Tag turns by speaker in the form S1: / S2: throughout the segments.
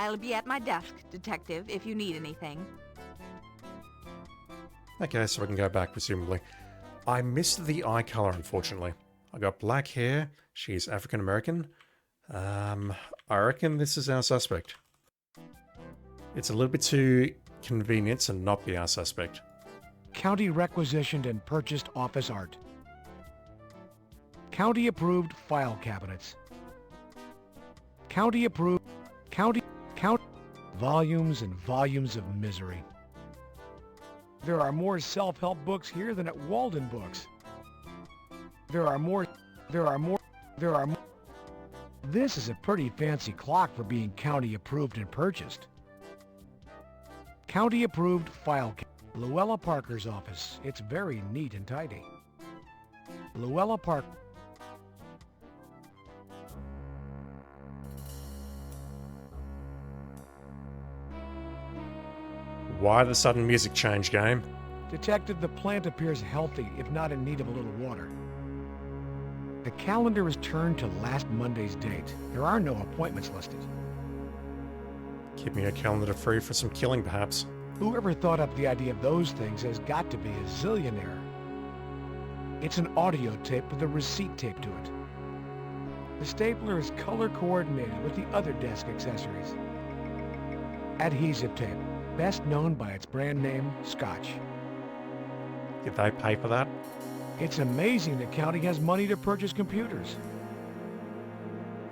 S1: I'll be at my desk, Detective, if you need anything.
S2: Okay, so I can go back, presumably. I missed the eye color, unfortunately. I got black hair. She's African American. I reckon this is our suspect. It's a little bit too convenient to not be our suspect.
S3: County requisitioned and purchased office art. County approved file cabinets. County approved county volumes and volumes of misery. There are more self-help books here than at Walden Books. There are more. This is a pretty fancy clock for being county approved and purchased. County approved file cabinet. Luella Parker's office. It's very neat and tidy. Luella Park.
S2: Why the sudden music change, game?
S3: Detective, the plant appears healthy, if not in need of a little water. The calendar is turned to last Monday's date. There are no appointments listed.
S2: Keeping your calendar free for some killing, perhaps.
S3: Whoever thought up the idea of those things has got to be a zillionaire. It's an audio tape with a receipt taped to it. The stapler is color coordinated with the other desk accessories. Adhesive tape, best known by its brand name, Scotch.
S2: Did they pay for that?
S3: It's amazing the county has money to purchase computers.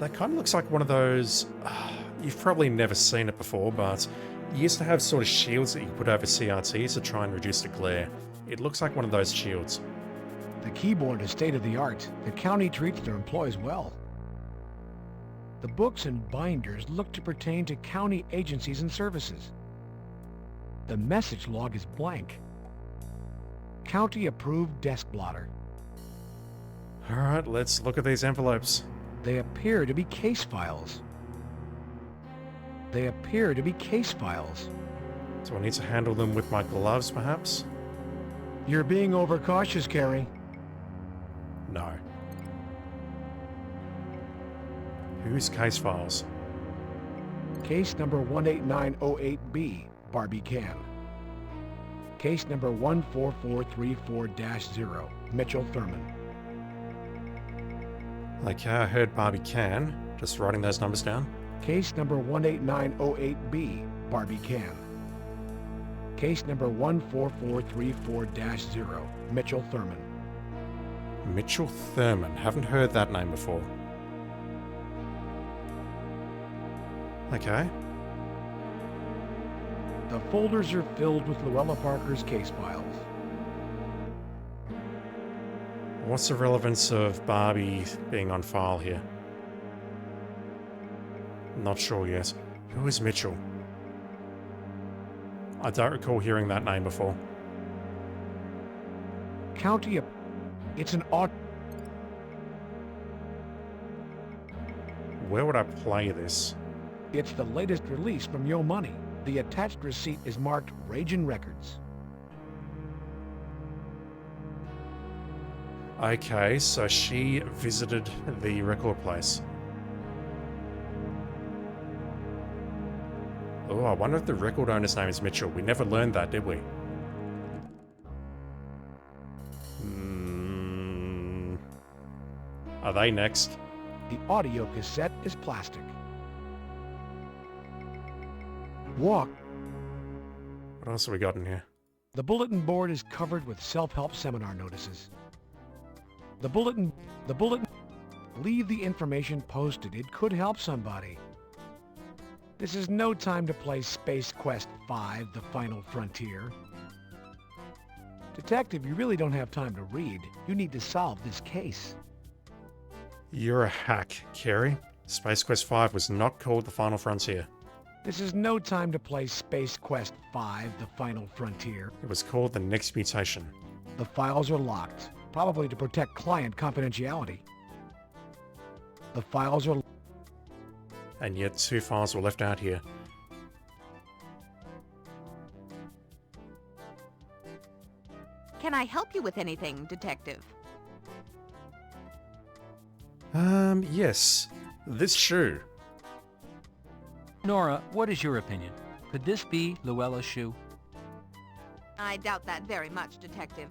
S2: That kind of looks like one of those... you've probably never seen it before, but you used to have sort of shields that you put over CRTs to try and reduce the glare. It looks like one of those shields.
S3: The keyboard is state-of-the-art. The county treats their employees well. The books and binders look to pertain to county agencies and services. The message log is blank. County-approved desk blotter.
S2: Alright, let's look at these envelopes.
S3: They appear to be case files. They appear to be case files.
S2: Do I need to handle them with my gloves, perhaps?
S3: You're being overcautious, Carrie.
S2: No. Whose case files?
S3: Case number 18908B, Barbie Can. Case number 14434-0, Mitchell Thurman.
S2: Okay, I heard Barbie Can. Just writing those numbers down.
S3: Case number 18908B, Barbie Can. Case number 14434-0, Mitchell Thurman.
S2: Mitchell Thurman. Haven't heard that name before. Okay.
S3: The folders are filled with Luella Parker's case files.
S2: What's the relevance of Barbie being on file here? Not sure yet. Who is Mitchell? I don't recall hearing that name before.
S3: County... It's an odd...
S2: Where would I play this?
S3: It's the latest release from Yo Money. The attached receipt is marked Ragin' Records.
S2: Okay, so she visited the record place. Oh, I wonder if the record owner's name is Mitchell. We never learned that, did we? Are they next?
S3: The audio cassette is plastic. Walk.
S2: What else have we got in here?
S3: The bulletin board is covered with self-help seminar notices. The bulletin... Leave the information posted. It could help somebody. This is no time to play Space Quest 5, The Final Frontier. Detective, you really don't have time to read. You need to solve this case.
S2: You're a hack, Carrie. Space Quest 5 was not called The Final Frontier.
S3: This is no time to play Space Quest 5, The Final Frontier.
S2: It was called The Next Mutation.
S3: The files are locked, probably to protect client confidentiality. The files are...
S2: And yet 2 files were left out here.
S1: Can I help you with anything, Detective?
S2: Yes. This shoe.
S4: Nora, what is your opinion? Could this be Luella's shoe?
S1: I doubt that very much, Detective.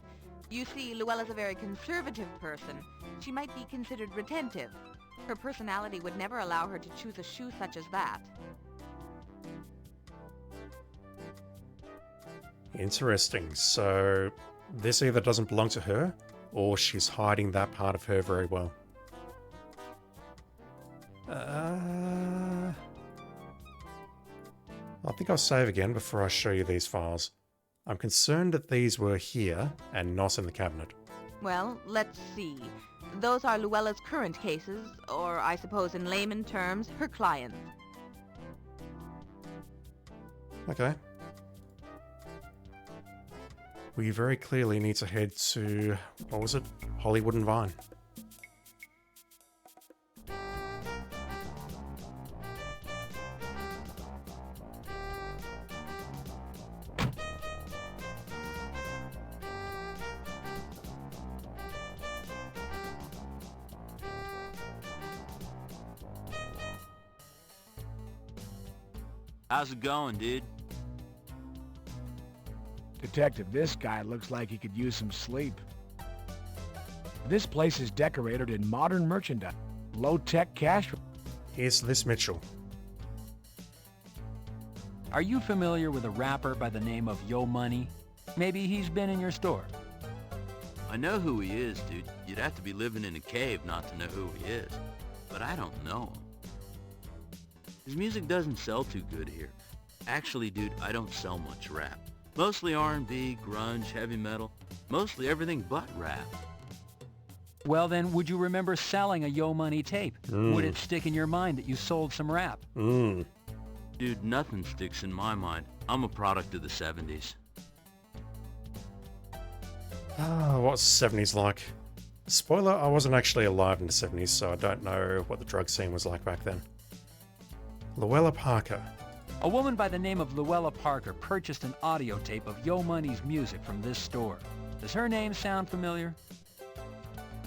S1: You see, Luella's a very conservative person. She might be considered retentive. Her personality would never allow her to choose a shoe such as that.
S2: Interesting. So this either doesn't belong to her, or she's hiding that part of her very well. I think I'll save again before I show you these files. I'm concerned that these were here and not in the cabinet.
S1: Well, let's see. Those are Luella's current cases, or I suppose in layman terms, her clients.
S2: Okay. We very clearly need to head to, what was it? Hollywood and Vine.
S5: How's it going, dude?
S3: Detective, this guy looks like he could use some sleep. This place is decorated in modern merchandise. Low-tech cash.
S2: Here's this Mitchell.
S4: Are you familiar with a rapper by the name of Yo Money? Maybe he's been in your store.
S5: I know who he is, dude. You'd have to be living in a cave not to know who he is. But I don't know him. His music doesn't sell too good here. Actually, dude, I don't sell much rap. Mostly R&B, grunge, heavy metal. Mostly everything but rap.
S4: Well then, would you remember selling a Yo Money tape? Would it stick in your mind that you sold some rap?
S5: Dude, nothing sticks in my mind. I'm a product of the 70s.
S2: What's 70s like? Spoiler, I wasn't actually alive in the 70s, so I don't know what the drug scene was like back then. Luella Parker.
S4: A woman by the name of Luella Parker purchased an audio tape of Yo Money's music from this store. Does her name sound familiar?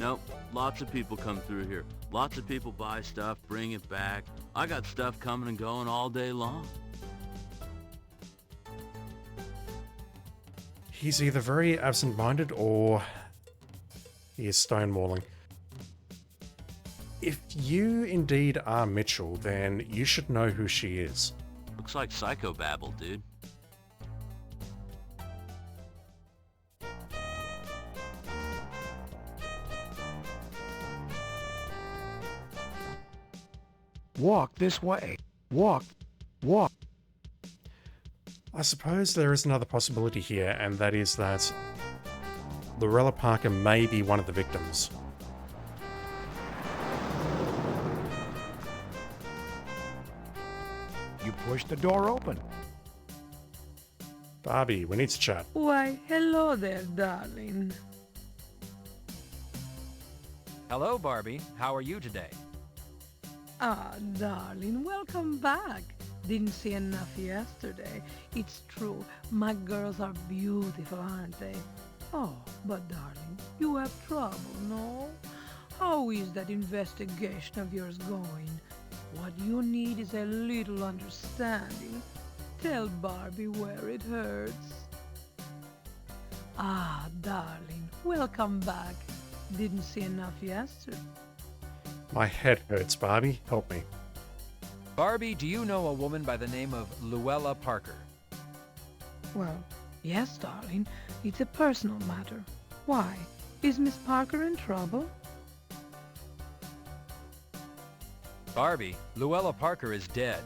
S5: Nope, lots of people come through here. Lots of people buy stuff, bring it back. I got stuff coming and going all day long.
S2: He's either very absent-minded or he is stonewalling. If you indeed are Mitchell, then you should know who she is.
S5: Looks like psychobabble, dude.
S3: Walk this way. Walk.
S2: I suppose there is another possibility here, and that is that Luella Parker may be one of the victims.
S3: You push the door open.
S2: Barbie, we need to chat.
S6: Why, hello there, darling.
S4: Hello, Barbie. How are you today?
S6: Ah, darling, welcome back. Didn't see enough yesterday. It's true, my girls are beautiful, aren't they? Oh, but darling, you have trouble, no? How is that investigation of yours going? What you need is a little understanding. Tell Barbie where it hurts. Ah, darling, welcome back. Didn't see enough yesterday.
S2: My head hurts, Barbie. Help me.
S4: Barbie, do you know a woman by the name of Luella Parker?
S6: Well, yes, darling. It's a personal matter. Why? Is Miss Parker in trouble?
S4: Barbie, Luella Parker is dead.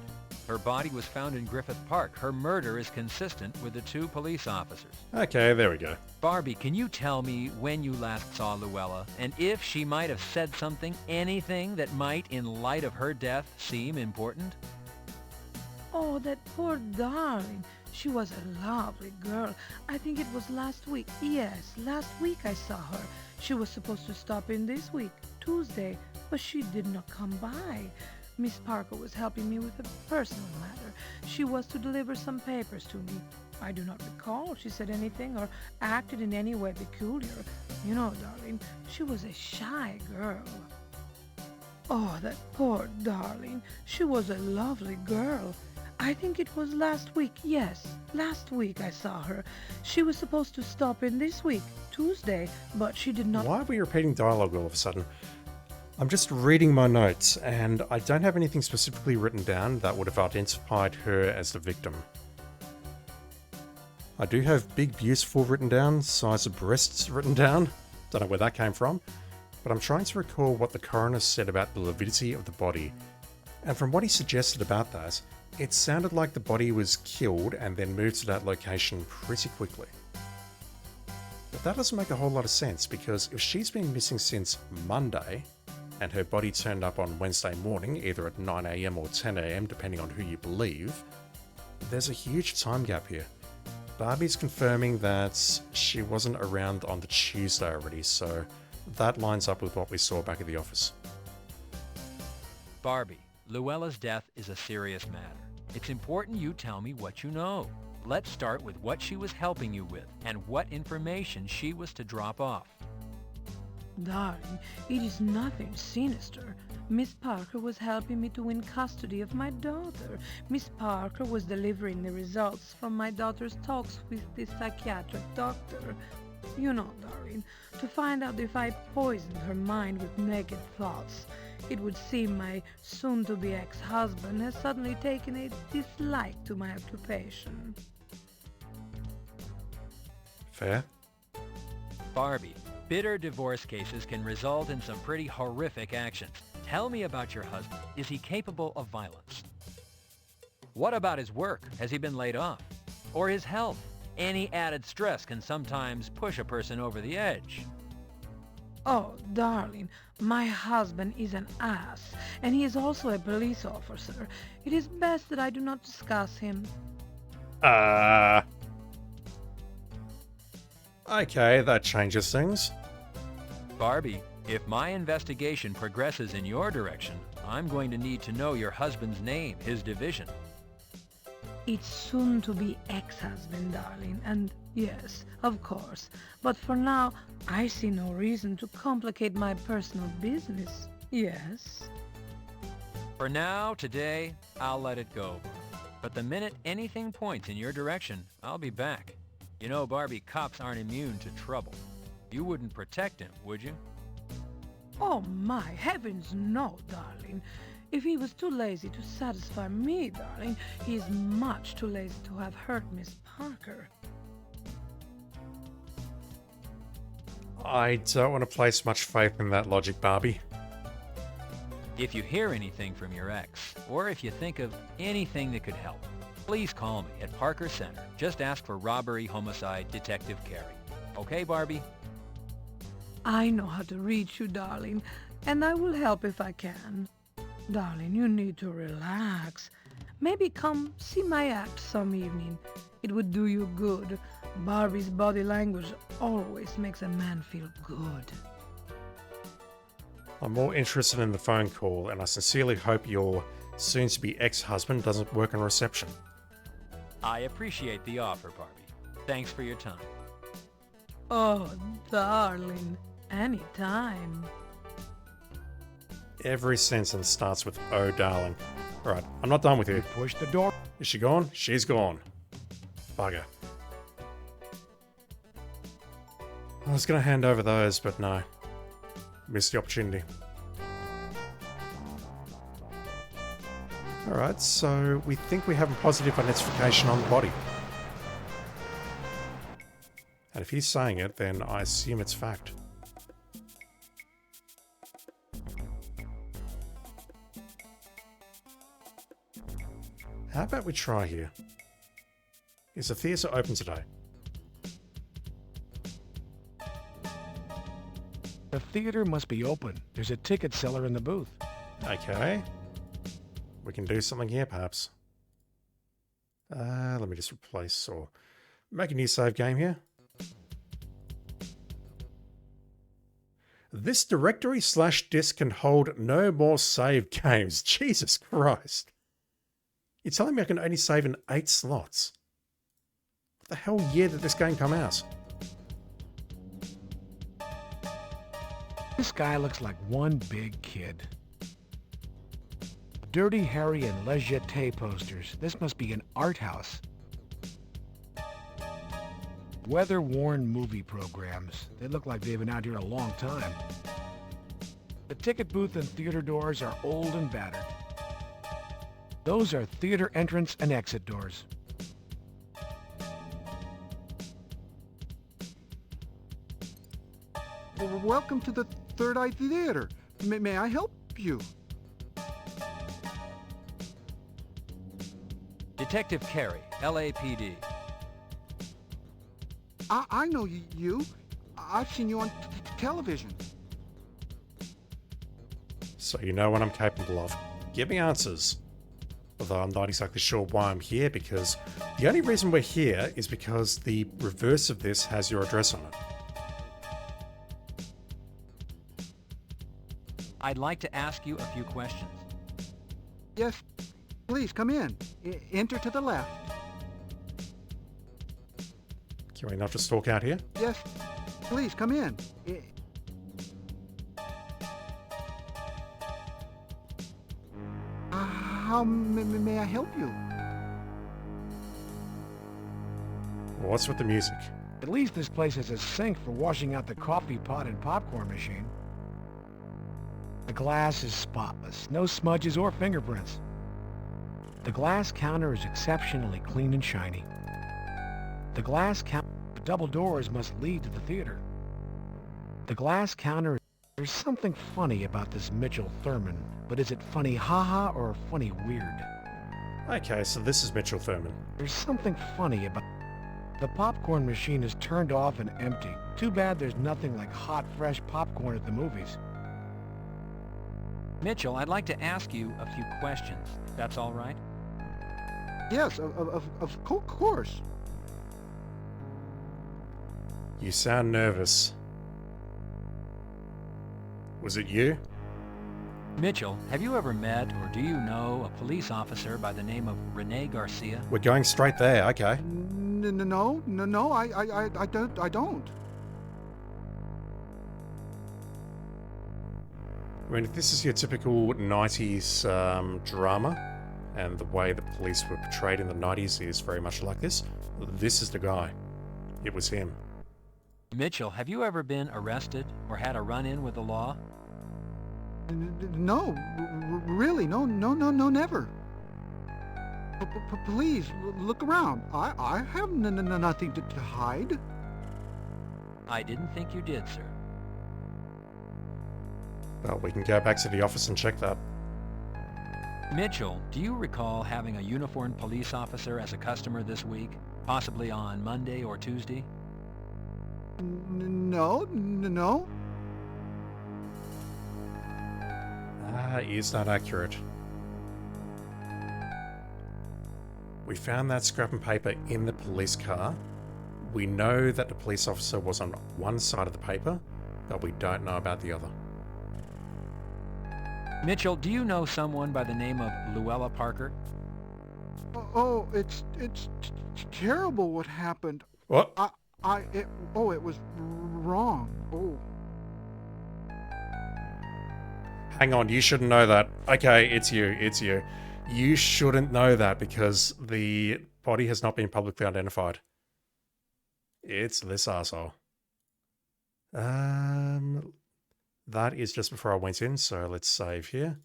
S4: Her body was found in Griffith Park. Her murder is consistent with the two police officers.
S2: Okay, there we go.
S4: Barbie, can you tell me when you last saw Luella, and if she might have said something, anything that might, in light of her death, seem important?
S6: Oh, that poor darling. She was a lovely girl. I think it was last week. Yes, last week I saw her. She was supposed to stop in this week, Tuesday, but she did not come by. Miss Parker was helping me with a personal matter. She was to deliver some papers to me. I do not recall she said anything or acted in any way peculiar. You know, darling, she was a shy girl. Oh, that poor darling. She was a lovely girl. I think it was last week. Yes, last week I saw her. She was supposed to stop in this week, Tuesday, but she did not.
S2: Why are we repeating dialogue all of a sudden? I'm just reading my notes, and I don't have anything specifically written down that would have identified her as the victim. I do have big beautiful written down, size of breasts written down. Don't know where that came from, but I'm trying to recall what the coroner said about the lividity of the body. And from what he suggested about that, it sounded like the body was killed and then moved to that location pretty quickly. But that doesn't make a whole lot of sense, because if she's been missing since Monday, and her body turned up on Wednesday morning, either at 9 AM or 10 AM, depending on who you believe, there's a huge time gap here. Barbie's confirming that she wasn't around on the Tuesday already, so that lines up with what we saw back at the office.
S4: Barbie, Luella's death is a serious matter. It's important you tell me what you know. Let's start with what she was helping you with and what information she was to drop off.
S6: Darling, it is nothing sinister. Miss Parker was helping me to win custody of my daughter. Miss Parker was delivering the results from my daughter's talks with the psychiatric doctor. You know, darling, to find out if I poisoned her mind with naked thoughts. It would seem my soon-to-be ex-husband has suddenly taken a dislike to my occupation.
S2: Fair?
S4: Barbie, bitter divorce cases can result in some pretty horrific actions. Tell me about your husband. Is he capable of violence? What about his work? Has he been laid off? Or his health? Any added stress can sometimes push a person over the edge.
S6: Oh, darling, my husband is an ass, and he is also a police officer. It is best that I do not discuss him.
S2: Okay, that changes things.
S4: Barbie, if my investigation progresses in your direction, I'm going to need to know your husband's name, his division.
S6: It's soon to be ex-husband, darling, and yes, of course. But for now, I see no reason to complicate my personal business. Yes?
S4: For now, today, I'll let it go. But the minute anything points in your direction, I'll be back. You know, Barbie, cops aren't immune to trouble. You wouldn't protect him, would you?
S6: Oh my heavens, no, darling. If he was too lazy to satisfy me, darling, he is much too lazy to have hurt Miss Parker.
S2: I don't want to place much faith in that logic, Barbie.
S4: If you hear anything from your ex, or if you think of anything that could help, please call me at Parker Center. Just ask for Robbery Homicide Detective Carey. Okay, Barbie?
S6: I know how to reach you, darling, and I will help if I can. Darling, you need to relax. Maybe come see my act some evening. It would do you good. Barbie's body language always makes a man feel good.
S2: I'm more interested in the phone call, and I sincerely hope your soon-to-be ex-husband doesn't work in reception.
S4: I appreciate the offer, Barbie. Thanks for your time.
S6: Oh, darling, anytime.
S2: Every sentence starts with, "Oh, darling." Alright, I'm not done with you.
S3: Push the door.
S2: Is she gone? She's gone. Bugger. I was going to hand over those, but no. Missed the opportunity. Alright, so we think we have a positive identification on the body. And if he's saying it, then I assume it's fact. How about we try here? Is the theatre open today?
S3: The theater must be open. There's a ticket seller in the booth.
S2: Okay. We can do something here, perhaps. Let me just replace or make a new save game here. This directory/disk can hold no more save games. Jesus Christ. You're telling me I can only save in 8 slots? What the hell year did this game come out?
S3: This guy looks like one big kid. Dirty Harry and Les Jetés posters. This must be an art house. Weather-worn movie programs. They look like they've been out here a long time. The ticket booth and theater doors are old and battered. Those are theater entrance and exit doors.
S7: Welcome to the Third Eye Theater. May I help you?
S4: Detective Carey, LAPD.
S7: I know you. I've seen you on television.
S2: So you know what I'm capable of. Give me answers. Although I'm not exactly sure why I'm here, because the only reason we're here is because the reverse of this has your address on it.
S4: I'd like to ask you a few questions.
S7: Yes, please come in. Enter to the left.
S2: Can we not just talk out here?
S7: Yes, please come in. How may I help you?
S2: What's with the music?
S3: At least this place has a sink for washing out the coffee pot and popcorn machine. The glass is spotless, no smudges or fingerprints. The glass counter is exceptionally clean and shiny. The glass counter with double doors must lead to the theater. The glass counter, there's something funny about this Mitchell Thurman, but is it funny haha or funny weird?
S2: Okay, so this is Mitchell Thurman.
S3: There's something funny about... The popcorn machine is turned off and empty. Too bad there's nothing like hot, fresh popcorn at the movies.
S4: Mitchell, I'd like to ask you a few questions. That's all right?
S7: Yes, of course.
S2: You sound nervous. Was it you?
S4: Mitchell, have you ever met or do you know a police officer by the name of Rene Garcia?
S2: We're going straight there, okay.
S7: No, I don't.
S2: I mean, if this is your typical 90s drama, and the way the police were portrayed in the 90s is very much like this is the guy. It was him.
S4: Mitchell, have you ever been arrested or had a run-in with the law?
S7: No, really, no, never. Please, look around. I have nothing to hide.
S4: I didn't think you did, sir.
S2: Well, we can go back to the office and check that.
S4: Mitchell, do you recall having a uniformed police officer as a customer this week? Possibly on Monday or Tuesday?
S7: No.
S2: Is not accurate. We found that scrap and paper in the police car. We know that the police officer was on one side of the paper, but we don't know about the other.
S4: Mitchell, do you know someone by the name of Luella Parker?
S7: Oh, it's terrible what happened.
S2: What?
S7: It was wrong. Oh.
S2: Hang on, you shouldn't know that. Okay, it's you. You shouldn't know that because the body has not been publicly identified. It's this arsehole. That is just before I went in, so let's save here.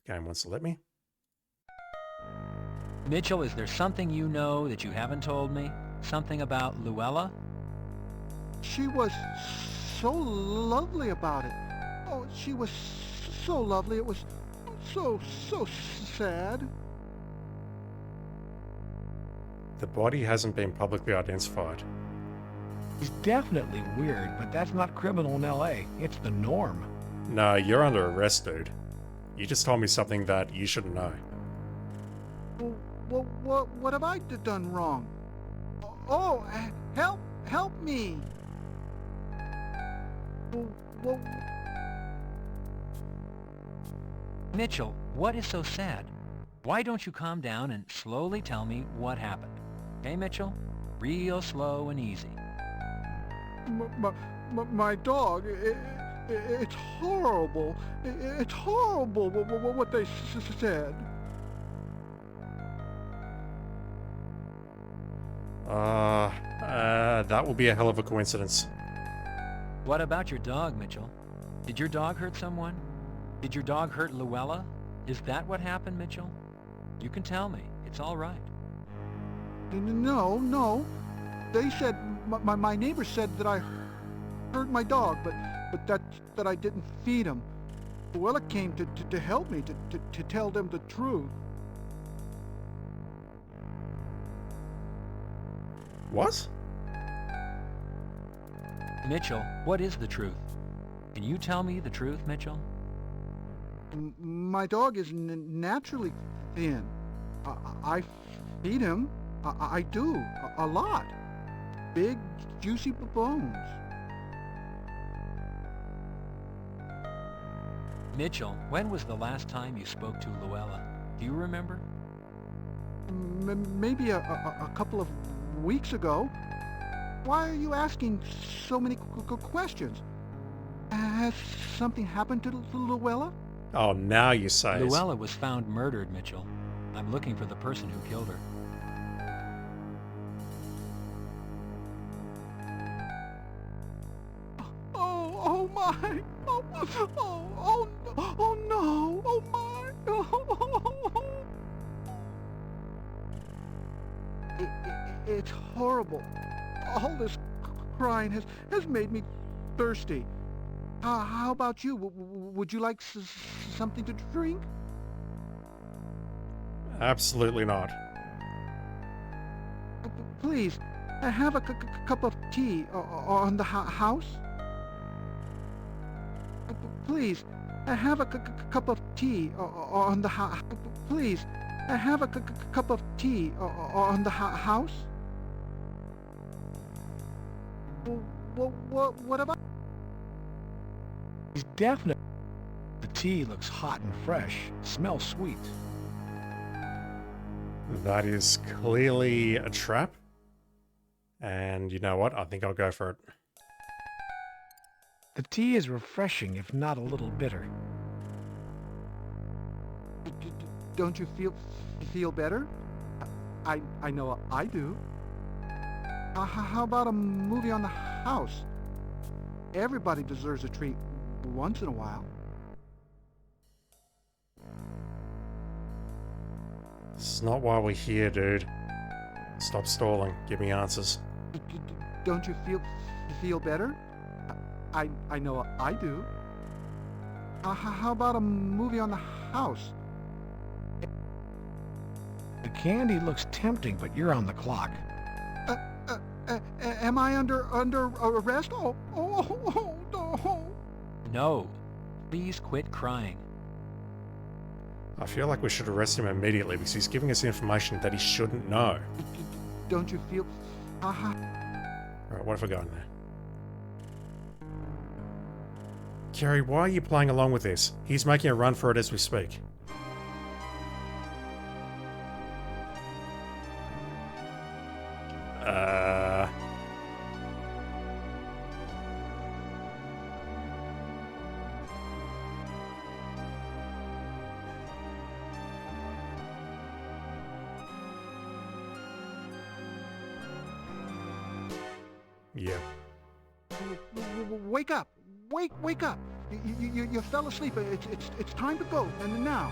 S2: Game wants to let me.
S4: Mitchell, is there something you know that you haven't told me? Something about Luella?
S7: She was so lovely about it. Oh, she was so lovely. It was so sad.
S2: The body hasn't been publicly identified.
S3: He's definitely weird, but that's not criminal in LA. It's the norm.
S2: No, you're under arrest, dude. You just told me something that you shouldn't know.
S7: Well, what have I done wrong? Oh, help me! Well,
S4: Mitchell, what is so sad? Why don't you calm down and slowly tell me what happened? Okay, Mitchell? Real slow and easy.
S7: my dog, It's horrible. It's horrible what they said.
S2: That will be a hell of a coincidence.
S4: What about your dog, Mitchell? Did your dog hurt someone? Did your dog hurt Luella? Is that what happened, Mitchell? You can tell me. It's all right.
S7: No. They said, my neighbor said that I hurt my dog, but that I didn't feed him. Luella came to help me, to tell them the truth.
S2: What?
S4: Mitchell, what is the truth? Can you tell me the truth, Mitchell?
S7: My dog is naturally thin. I feed him. I do. A lot. Big, juicy bones.
S4: Mitchell, when was the last time you spoke to Luella? Do you remember?
S7: Maybe a couple of weeks ago. Why are you asking so many questions? Has something happened to Luella?
S2: Oh, now you say it.
S4: Luella was found murdered, Mitchell. I'm looking for the person who killed her.
S7: Oh my! Oh no! Oh my! It's horrible. All this crying has made me thirsty. How about you? Would you like something to drink?
S2: Absolutely not.
S7: Please, have a cup of tea on the house. Please, have a cup of tea on the house. Please, have a cup of tea on the house. What about?
S3: He's definitely... The tea looks hot and fresh. Smells sweet.
S2: That is clearly a trap. And you know what? I think I'll go for it.
S3: The tea is refreshing, if not a little bitter.
S7: Don't you feel better? I know I do. How about a movie on the house? Everybody deserves a treat once in a while.
S2: This is not why we're here, dude. Stop stalling. Give me answers.
S7: Don't you feel better? I know I do. How about a movie on the house?
S3: The candy looks tempting, but you're on the clock.
S7: Am I under arrest? Oh, no.
S4: No. Please quit crying.
S2: I feel like we should arrest him immediately because he's giving us information that he shouldn't know.
S7: Don't you feel...
S2: Alright, what if I go in there? Kerry, why are you playing along with this? He's making a run for it as we speak. Yeah.
S7: Wake up! Wake up! You fell asleep. It's time to go. And now.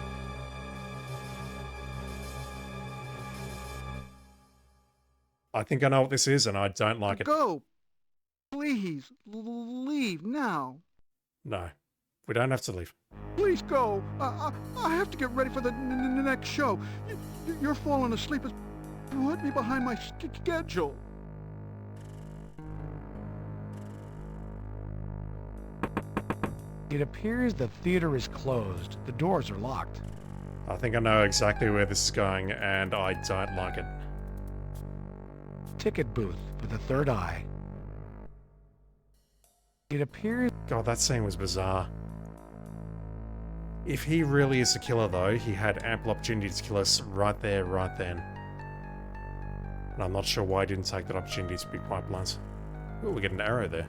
S2: I think I know what this is, and I don't like it.
S7: Go! Please, leave now.
S2: No, we don't have to leave.
S7: Please go. I have to get ready for the next show. You're falling asleep. It's put me behind my schedule.
S3: It appears the theater is closed. The doors are locked.
S2: I think I know exactly where this is going, and I don't like it.
S3: Ticket booth with a third eye. It appears...
S2: God, that scene was bizarre. If he really is the killer, though, he had ample opportunity to kill us right there, right then. And I'm not sure why he didn't take that opportunity, to be quite blunt. Ooh, we get an arrow there.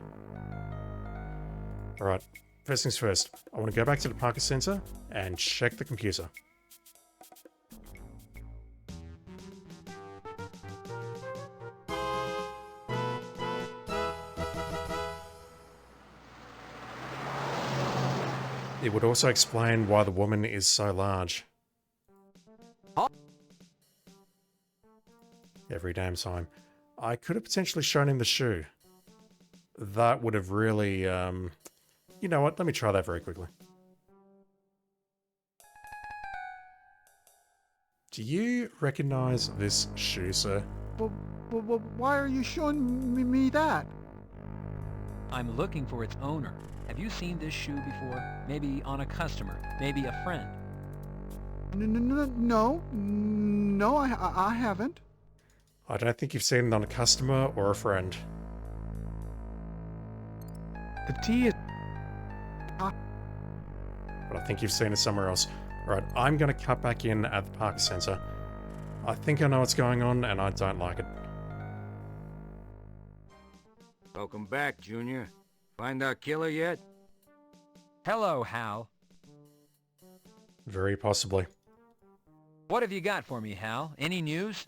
S2: Alright, first things first. I want to go back to the Parker Center and check the computer. It would also explain why the woman is so large. Every damn time. I could have potentially shown him the shoe. That would have really, You know what? Let me try that very quickly. Do you recognize this shoe, sir?
S7: Well, why are you showing me that?
S4: I'm looking for its owner. Have you seen this shoe before? Maybe on a customer, maybe a friend.
S7: No, I haven't.
S2: I don't think you've seen it on a customer or a friend.
S3: The T is...
S2: But I think you've seen it somewhere else. Right, I'm going to cut back in at the Parker Center. I think I know what's going on, and I don't like it.
S8: Welcome back, Junior. Find our killer yet?
S4: Hello, Hal.
S2: Very possibly.
S4: What have you got for me, Hal? Any news?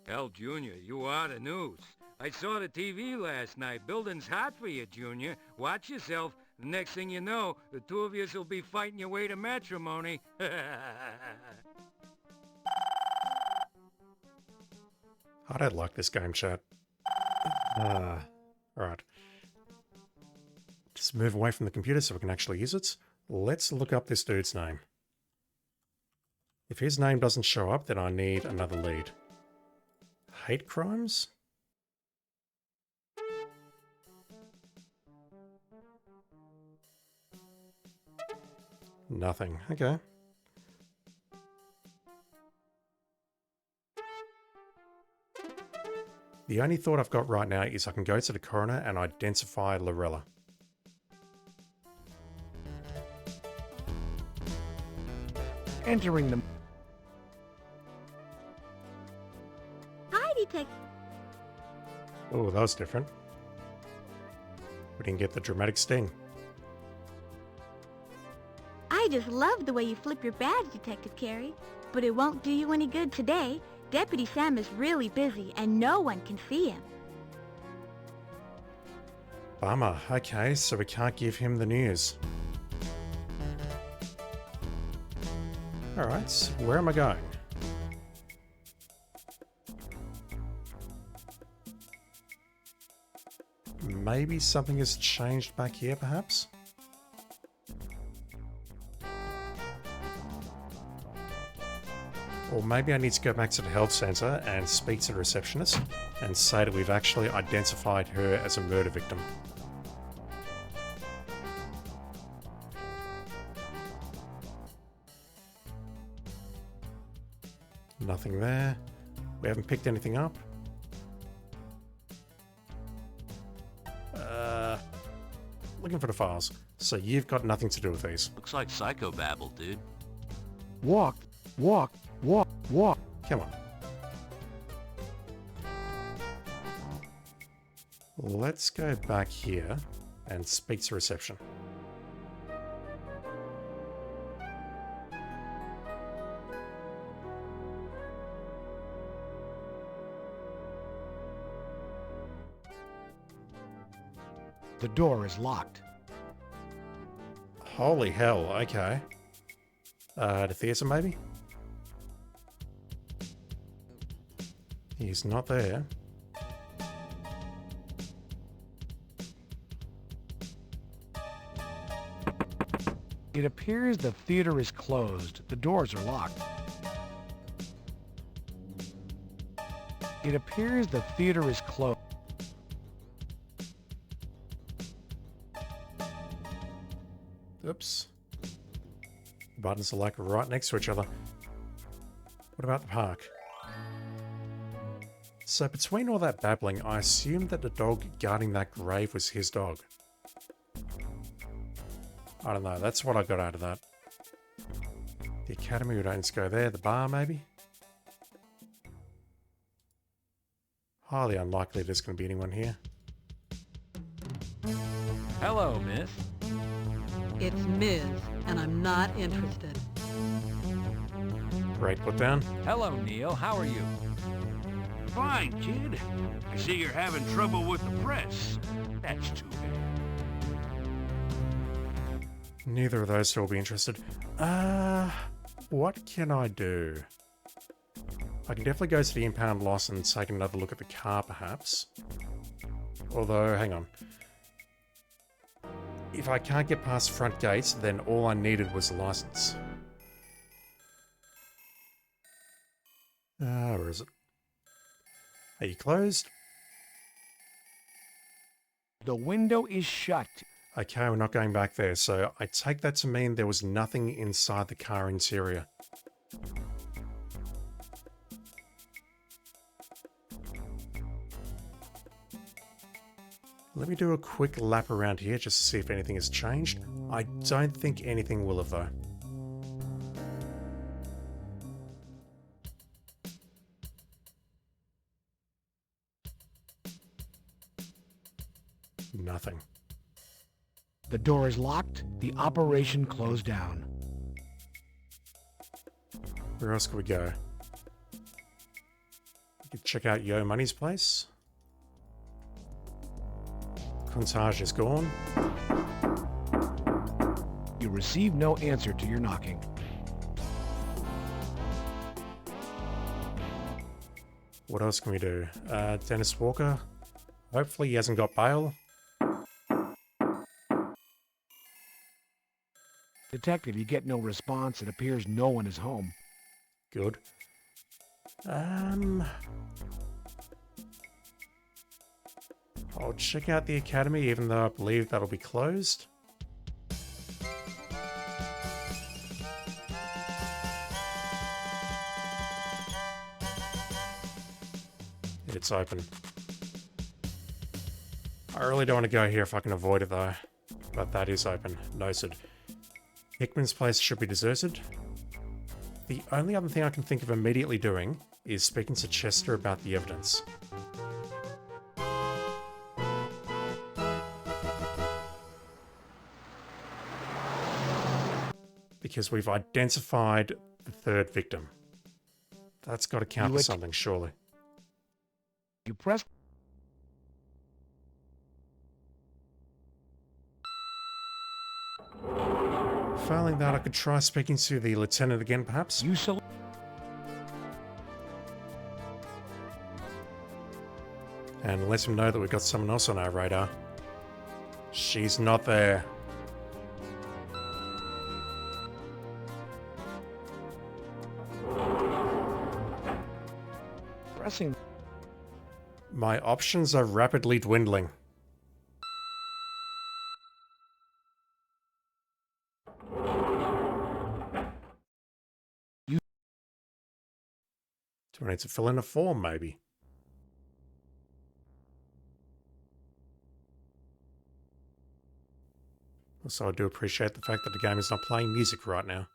S8: Hell, Junior, you are the news. I saw the TV last night. Building's hot for you, Junior. Watch yourself. The next thing you know, the two of you will be fighting your way to matrimony.
S2: I don't like this game, chat. Alright. Just move away from the computer so we can actually use it. Let's look up this dude's name. If his name doesn't show up, then I need another lead. Hate crimes? Nothing. Okay. The only thought I've got right now is I can go to the coroner and identify Lorella.
S3: Entering the...
S9: Hi, Detective.
S2: Oh, that was different. We didn't get the dramatic sting.
S9: I just love the way you flip your badge, Detective Carey. But it won't do you any good today. Deputy Sam is really busy, and no one can see him.
S2: Bummer. Okay, so we can't give him the news. Alright, where am I going? Maybe something has changed back here, perhaps? Or maybe I need to go back to the health center and speak to the receptionist and say that we've actually identified her as a murder victim. Nothing there. We haven't picked anything up. Looking for the files. So you've got nothing to do with these.
S5: Looks like psychobabble, dude.
S3: Walk.
S2: Come on. Let's go back here and speak to reception.
S3: The door is locked.
S2: Holy hell, okay. The theatre maybe? He's not there.
S3: It appears the theater is closed. The doors are locked. It appears the theater is closed.
S2: Oops. The buttons are like right next to each other. What about the park? So between all that babbling, I assumed that the dog guarding that grave was his dog. I don't know, that's what I got out of that. The academy, we don't need to go there. The bar, maybe? Highly unlikely there's going to be anyone here.
S4: Hello, miss.
S10: It's Ms., and I'm not interested.
S2: Great put down.
S4: Hello, Neil. How are you?
S8: Fine, kid. I see you're having trouble with the press. That's too bad.
S2: Neither of those two will be interested. What can I do? I can definitely go to the impound loss and take another look at the car, perhaps. Although, hang on. If I can't get past the front gates, then all I needed was a license. Where is it? Are you closed?
S3: The window is shut.
S2: Okay, we're not going back there, so I take that to mean there was nothing inside the car interior. Let me do a quick lap around here just to see if anything has changed. I don't think anything will have, though. Nothing.
S3: The door is locked. The operation closed down.
S2: Where else could we go? We could check out Yo Money's place. Concierge is gone.
S3: You receive no answer to your knocking.
S2: What else can we do? Dennis Walker. Hopefully he hasn't got bail.
S3: Detective, you get no response. It appears no one is home.
S2: Good. I'll check out the academy, even though I believe that'll be closed. It's open. I really don't want to go here if I can avoid it, though. But that is open. Noted. Hickman's place should be deserted. The only other thing I can think of immediately doing is speaking to Chester about the evidence. Because we've identified the third victim. That's got to count for something, surely.
S3: You press...
S2: Failing that, I could try speaking to the lieutenant again, perhaps.
S3: You so...
S2: And let him know that we've got someone else on our radar. She's not there.
S3: Pressing...
S2: My options are rapidly dwindling. Do I need to fill in a form, maybe? Also, I do appreciate the fact that the game is not playing music right now.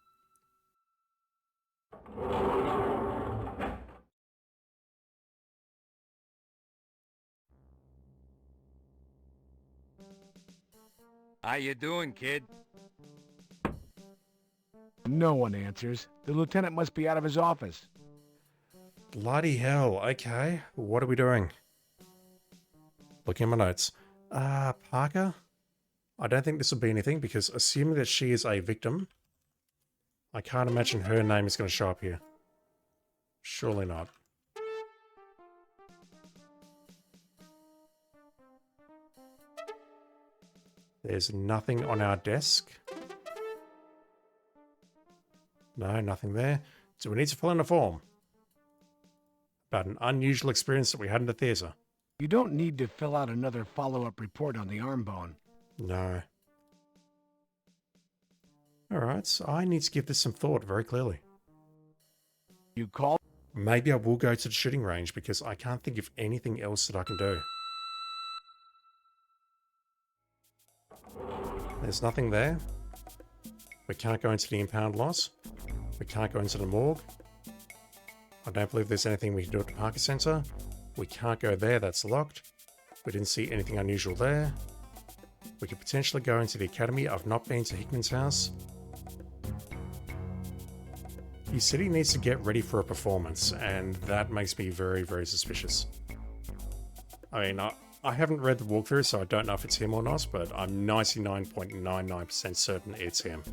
S8: How you doing, kid?
S3: No one answers. The lieutenant must be out of his office.
S2: Bloody hell, okay. What are we doing? Looking at my notes. Parker? I don't think this will be anything because assuming that she is a victim, I can't imagine her name is going to show up here. Surely not. There's nothing on our desk. No, nothing there. Do we need to fill in a form? About an unusual experience that we had in the theatre.
S3: You don't need to fill out another follow-up report on the arm bone.
S2: No. Alright, so I need to give this some thought very clearly.
S3: You call?
S2: Maybe I will go to the shooting range because I can't think of anything else that I can do. There's nothing there. We can't go into the impound loss. We can't go into the morgue. I don't believe there's anything we can do at the Parker Center. We can't go there, that's locked. We didn't see anything unusual there. We could potentially go into the academy. I've not been to Hickman's house. He said he needs to get ready for a performance, and that makes me very, very suspicious. I mean, I haven't read the walkthrough, so I don't know if it's him or not, but I'm 99.99% certain it's him.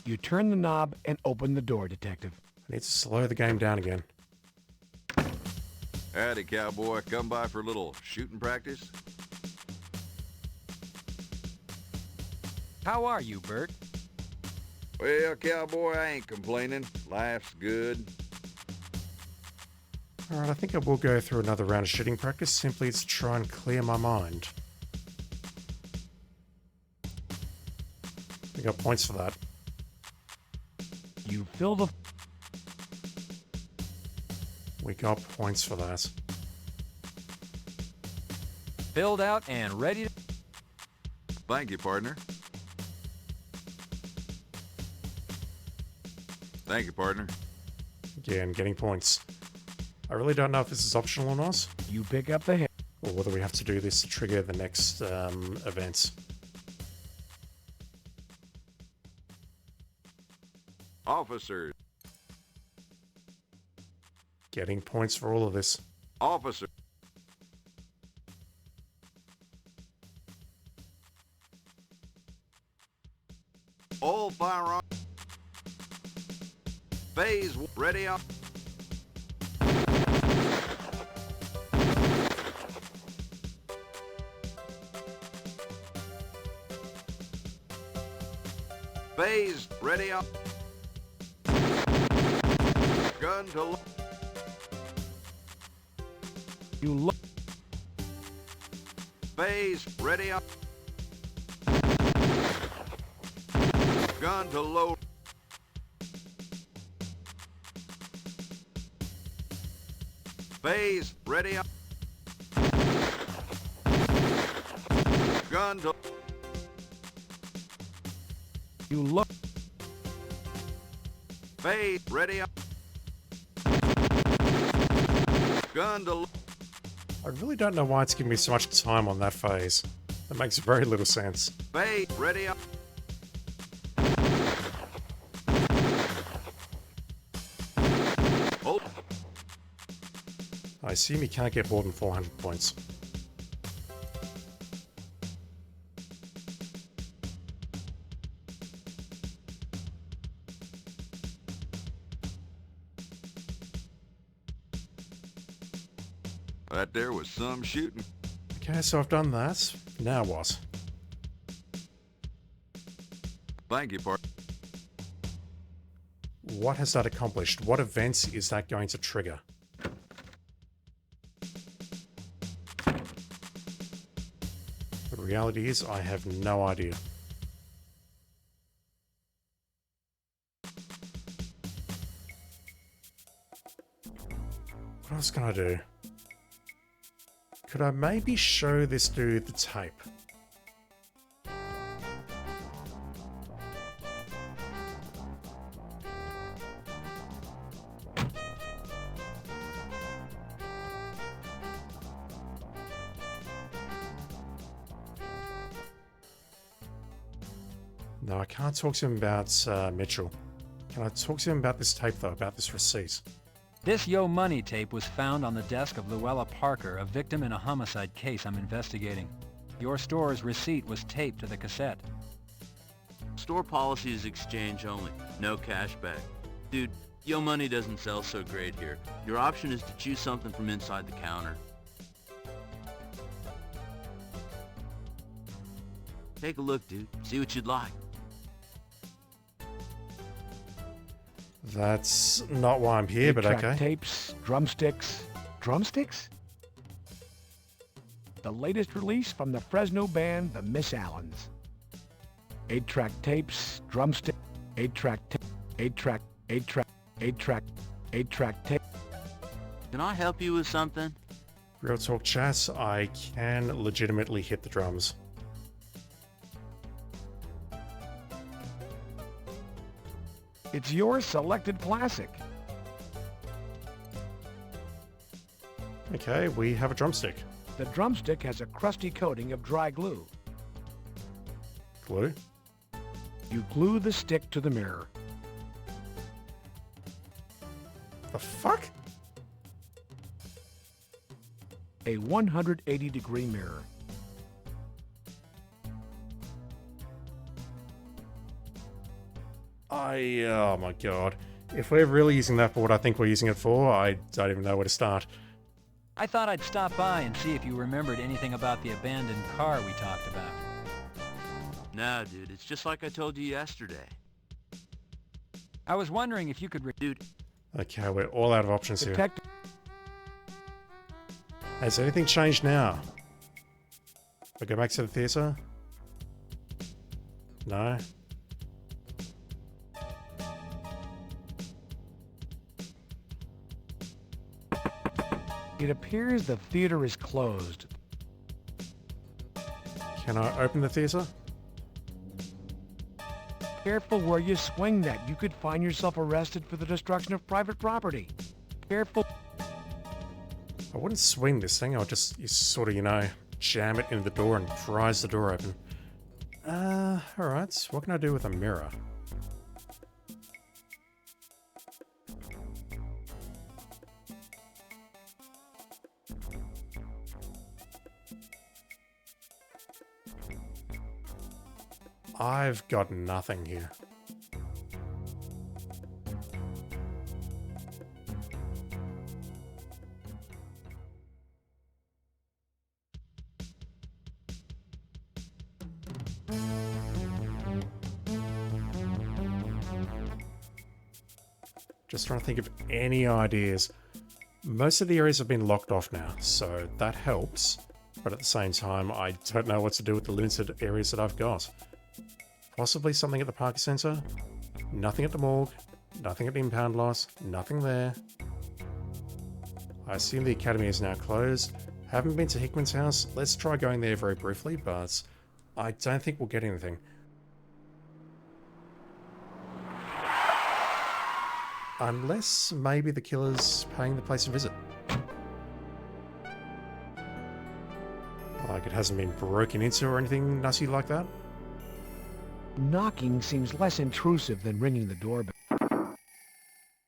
S3: You turn the knob and open the door, Detective.
S2: I need to slow the game down again.
S11: Howdy, cowboy. Come by for a little shooting practice?
S4: How are you, Bert?
S11: Well, cowboy, I ain't complaining. Life's good.
S2: Alright, I think I will go through another round of shooting practice simply to try and clear my mind. We got points for that.
S3: You fill the...
S2: We got points for that.
S4: Filled out and ready to...
S11: Thank you, partner. Thank you, partner.
S2: Again, getting points. I really don't know if this is optional or not,
S3: You pick up the hit.
S2: or whether we have to do this to trigger the next events.
S11: Officers.
S2: Getting points for all of this.
S11: Officer. All firearms. Phase ready up. Phase ready up. Gun to load.
S3: You look...
S11: Phase ready up. Gun to load. Phase ready up. Gun to...
S3: You look...
S11: Phase ready up. Gun to...
S2: I really don't know why it's giving me so much time on that phase. That makes very little sense.
S11: Phase ready up. Oh,
S2: I assume you can't get more than 400 points.
S11: that there was some shooting.
S2: Okay, so I've done that. Now what?
S11: Thank you, partner.
S2: What has that accomplished? What events is that going to trigger? The reality is, I have no idea. What else can I do? Could I maybe show this dude the tape? No, I can't talk to him about Mitchell. Can I talk to him about this tape, though, about this receipt?
S4: This Yo Money tape was found on the desk of Luella Parker, a victim in a homicide case I'm investigating. Your store's receipt was taped to the cassette.
S5: Store policy is exchange only, no cash back. Dude, Yo Money doesn't sell so great here. Your option is to choose something from inside the counter. Take a look, dude. See what you'd like.
S2: That's not why I'm here, but
S3: Eight-track
S2: okay.
S3: tapes, drumsticks. Drumsticks? The latest release from the Fresno band, the Miss Allens. 8-track tapes, drumstick, 8-track tape, 8-track, 8-track, 8-track, 8-track tape.
S5: Can I help you with something?
S2: Real talk chat, I can legitimately hit the drums.
S3: It's your selected classic.
S2: Okay, we have a drumstick.
S3: The drumstick has a crusty coating of dry glue.
S2: Glue.
S3: You glue the stick to the mirror.
S2: The fuck?
S3: A 180-degree mirror.
S2: Oh my god. If we're really using that for what I think we're using it for, I don't even know where to start.
S4: I thought I'd stop by and see if you remembered anything about the abandoned car we talked about.
S5: No, dude, it's just like I told you yesterday.
S4: I was wondering if you could
S5: Dude,
S2: Okay, we're all out of options here.
S3: Detective,
S2: Has anything changed now? I go back to the theatre? No?
S3: it appears the theater is closed.
S2: Can I open the theatre?
S3: Careful where you swing that. You could find yourself arrested for the destruction of private property. Careful.
S2: I wouldn't swing this thing, I'll just sort of, you know, jam it into the door and prise the door open. Alright, what can I do with a mirror? I've got nothing here. Just trying to think of any ideas. Most of the areas have been locked off now, so that helps. But at the same time, I don't know what to do with the limited areas that I've got. Possibly something at the Parker Centre. Nothing at the morgue. Nothing at the impound lot. Nothing there. I assume the academy is now closed. Haven't been to Hickman's house. Let's try going there very briefly, but I don't think we'll get anything. Unless maybe the killer's paying the place a visit. Like it hasn't been broken into or anything nutty like that.
S3: Knocking seems less intrusive than ringing the doorbell.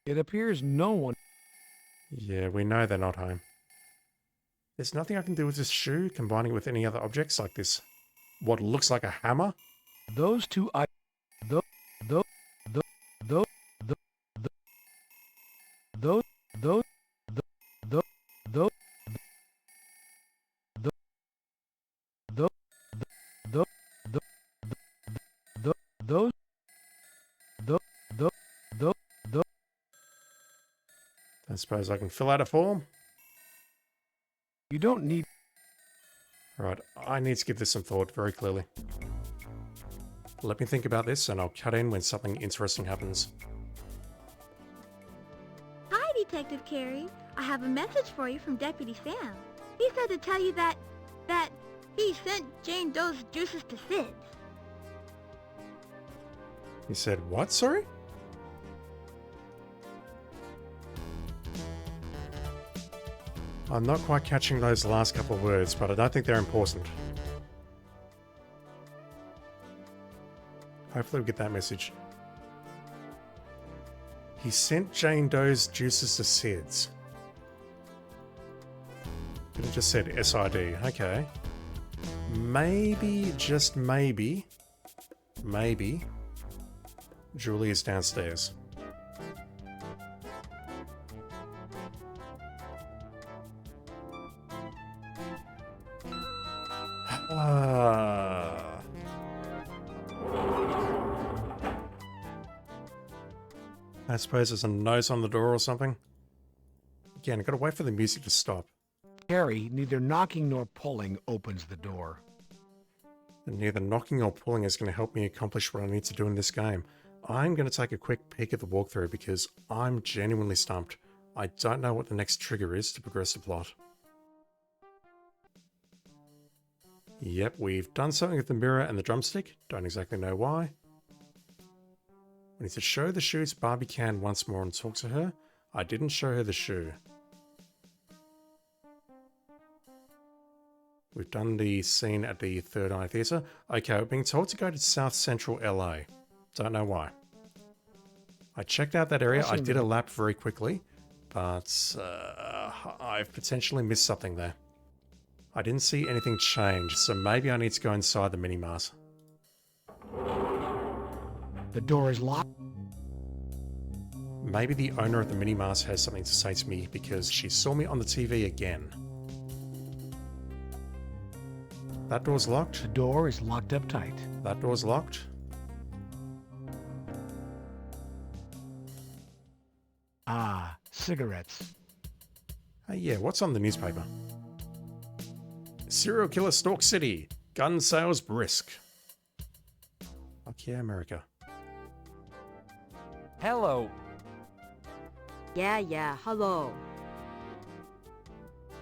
S3: It appears no one...
S2: Yeah, we know they're not home. There's nothing I can do with this shoe, combining with any other objects like this. What looks like a hammer?
S3: Those two... Those... Those... Those... Those... Those... Those... Those...
S2: I suppose I can fill out a form?
S3: You don't need...
S2: Right, I need to give this some thought very clearly. Let me think about this and I'll cut in when something interesting happens.
S9: Hi, Detective Carey. I have a message for you from Deputy Sam. He said to tell you that he sent Jane Doe's juices to Sid's.
S2: He said what, sorry? I'm not quite catching those last couple of words, but I don't think they're important. Hopefully we get that message. He sent Jane Doe's juices to Sid's. But it just said SID. Okay. Maybe, just maybe, Julie is downstairs. I suppose there's a note on the door or something. Again, I've got to wait for the music to stop.
S3: Carey, neither knocking nor pulling opens the door.
S2: And neither knocking or pulling is going to help me accomplish what I need to do in this game. I'm going to take a quick peek at the walkthrough because I'm genuinely stumped. I don't know what the next trigger is to progress the plot. Yep, we've done something with the mirror and the drumstick. Don't exactly know why. We need to show the shoe to Barbie Can once more and talk to her. I didn't show her the shoe. We've done the scene at the Third Eye Theatre. Okay, we're being told to go to South Central LA. Don't know why. I checked out that area. I did a lap very quickly, but I've potentially missed something there. I didn't see anything change, so maybe I need to go inside the mini-mart.
S3: The door is locked.
S2: Maybe the owner of the mini-mart has something to say to me because she saw me on the TV again. That door's locked.
S3: The door is locked up tight.
S2: That door's locked.
S3: Ah, cigarettes.
S2: Yeah, what's on the newspaper? Serial killer stalks city. Gun sales brisk. Fuck yeah, America.
S4: Hello.
S12: Yeah, hello.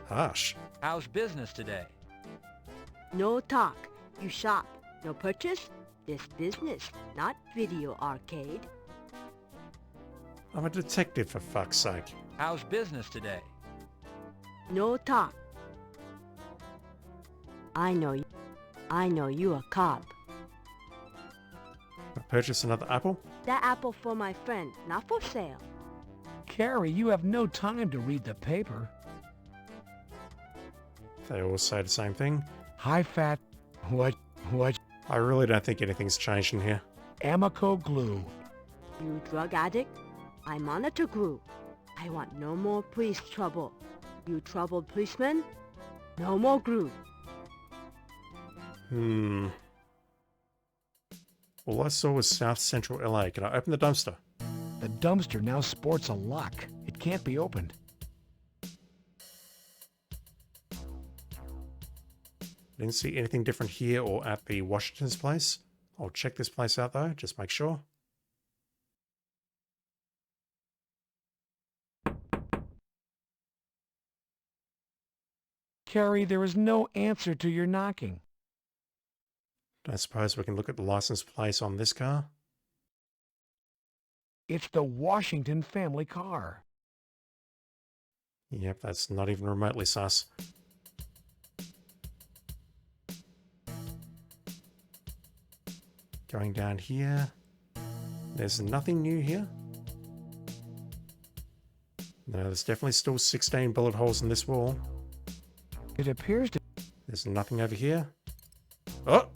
S2: Harsh.
S4: How's business today?
S12: No talk. You shop. No purchase. This business, not video arcade.
S2: I'm a detective, for fuck's sake.
S4: How's business today?
S12: No talk. I know you a cop.
S2: I purchase another apple?
S12: That apple for my friend, not for sale.
S3: Carrie, you have no time to read the paper.
S2: They all say the same thing.
S3: High fat. What?
S2: I really don't think anything's changed in here.
S3: Amico glue.
S12: You drug addict? I monitor glue. I want no more police trouble. You troubled policeman? No more glue.
S2: All I saw was South Central LA. Can I open the dumpster?
S3: The dumpster now sports a lock. It can't be opened.
S2: Didn't see anything different here or at the Washington's place. I'll check this place out though, just make sure.
S3: Carrie, there is no answer to your knocking.
S2: Don't suppose we can look at the license plate on this car?
S3: It's the Washington family car.
S2: Yep, that's not even remotely sus. Going down here. There's nothing new here. No, there's definitely still 16 bullet holes in this wall.
S3: It appears to...
S2: There's nothing over here. Oh!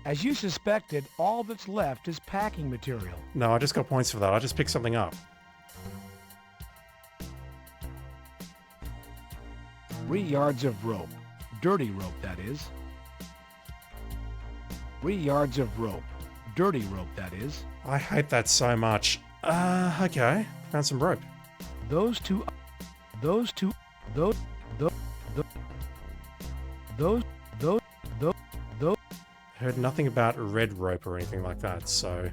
S3: As you suspected, all that's left is packing material.
S2: No, I just got points for that. I just picked something up.
S3: 3 yards of rope. Dirty rope, that is. 3 yards of rope. Dirty rope, that is.
S2: I hate that so much. Okay. Found some rope.
S3: Those two...
S2: Heard nothing about red rope or anything like that, so...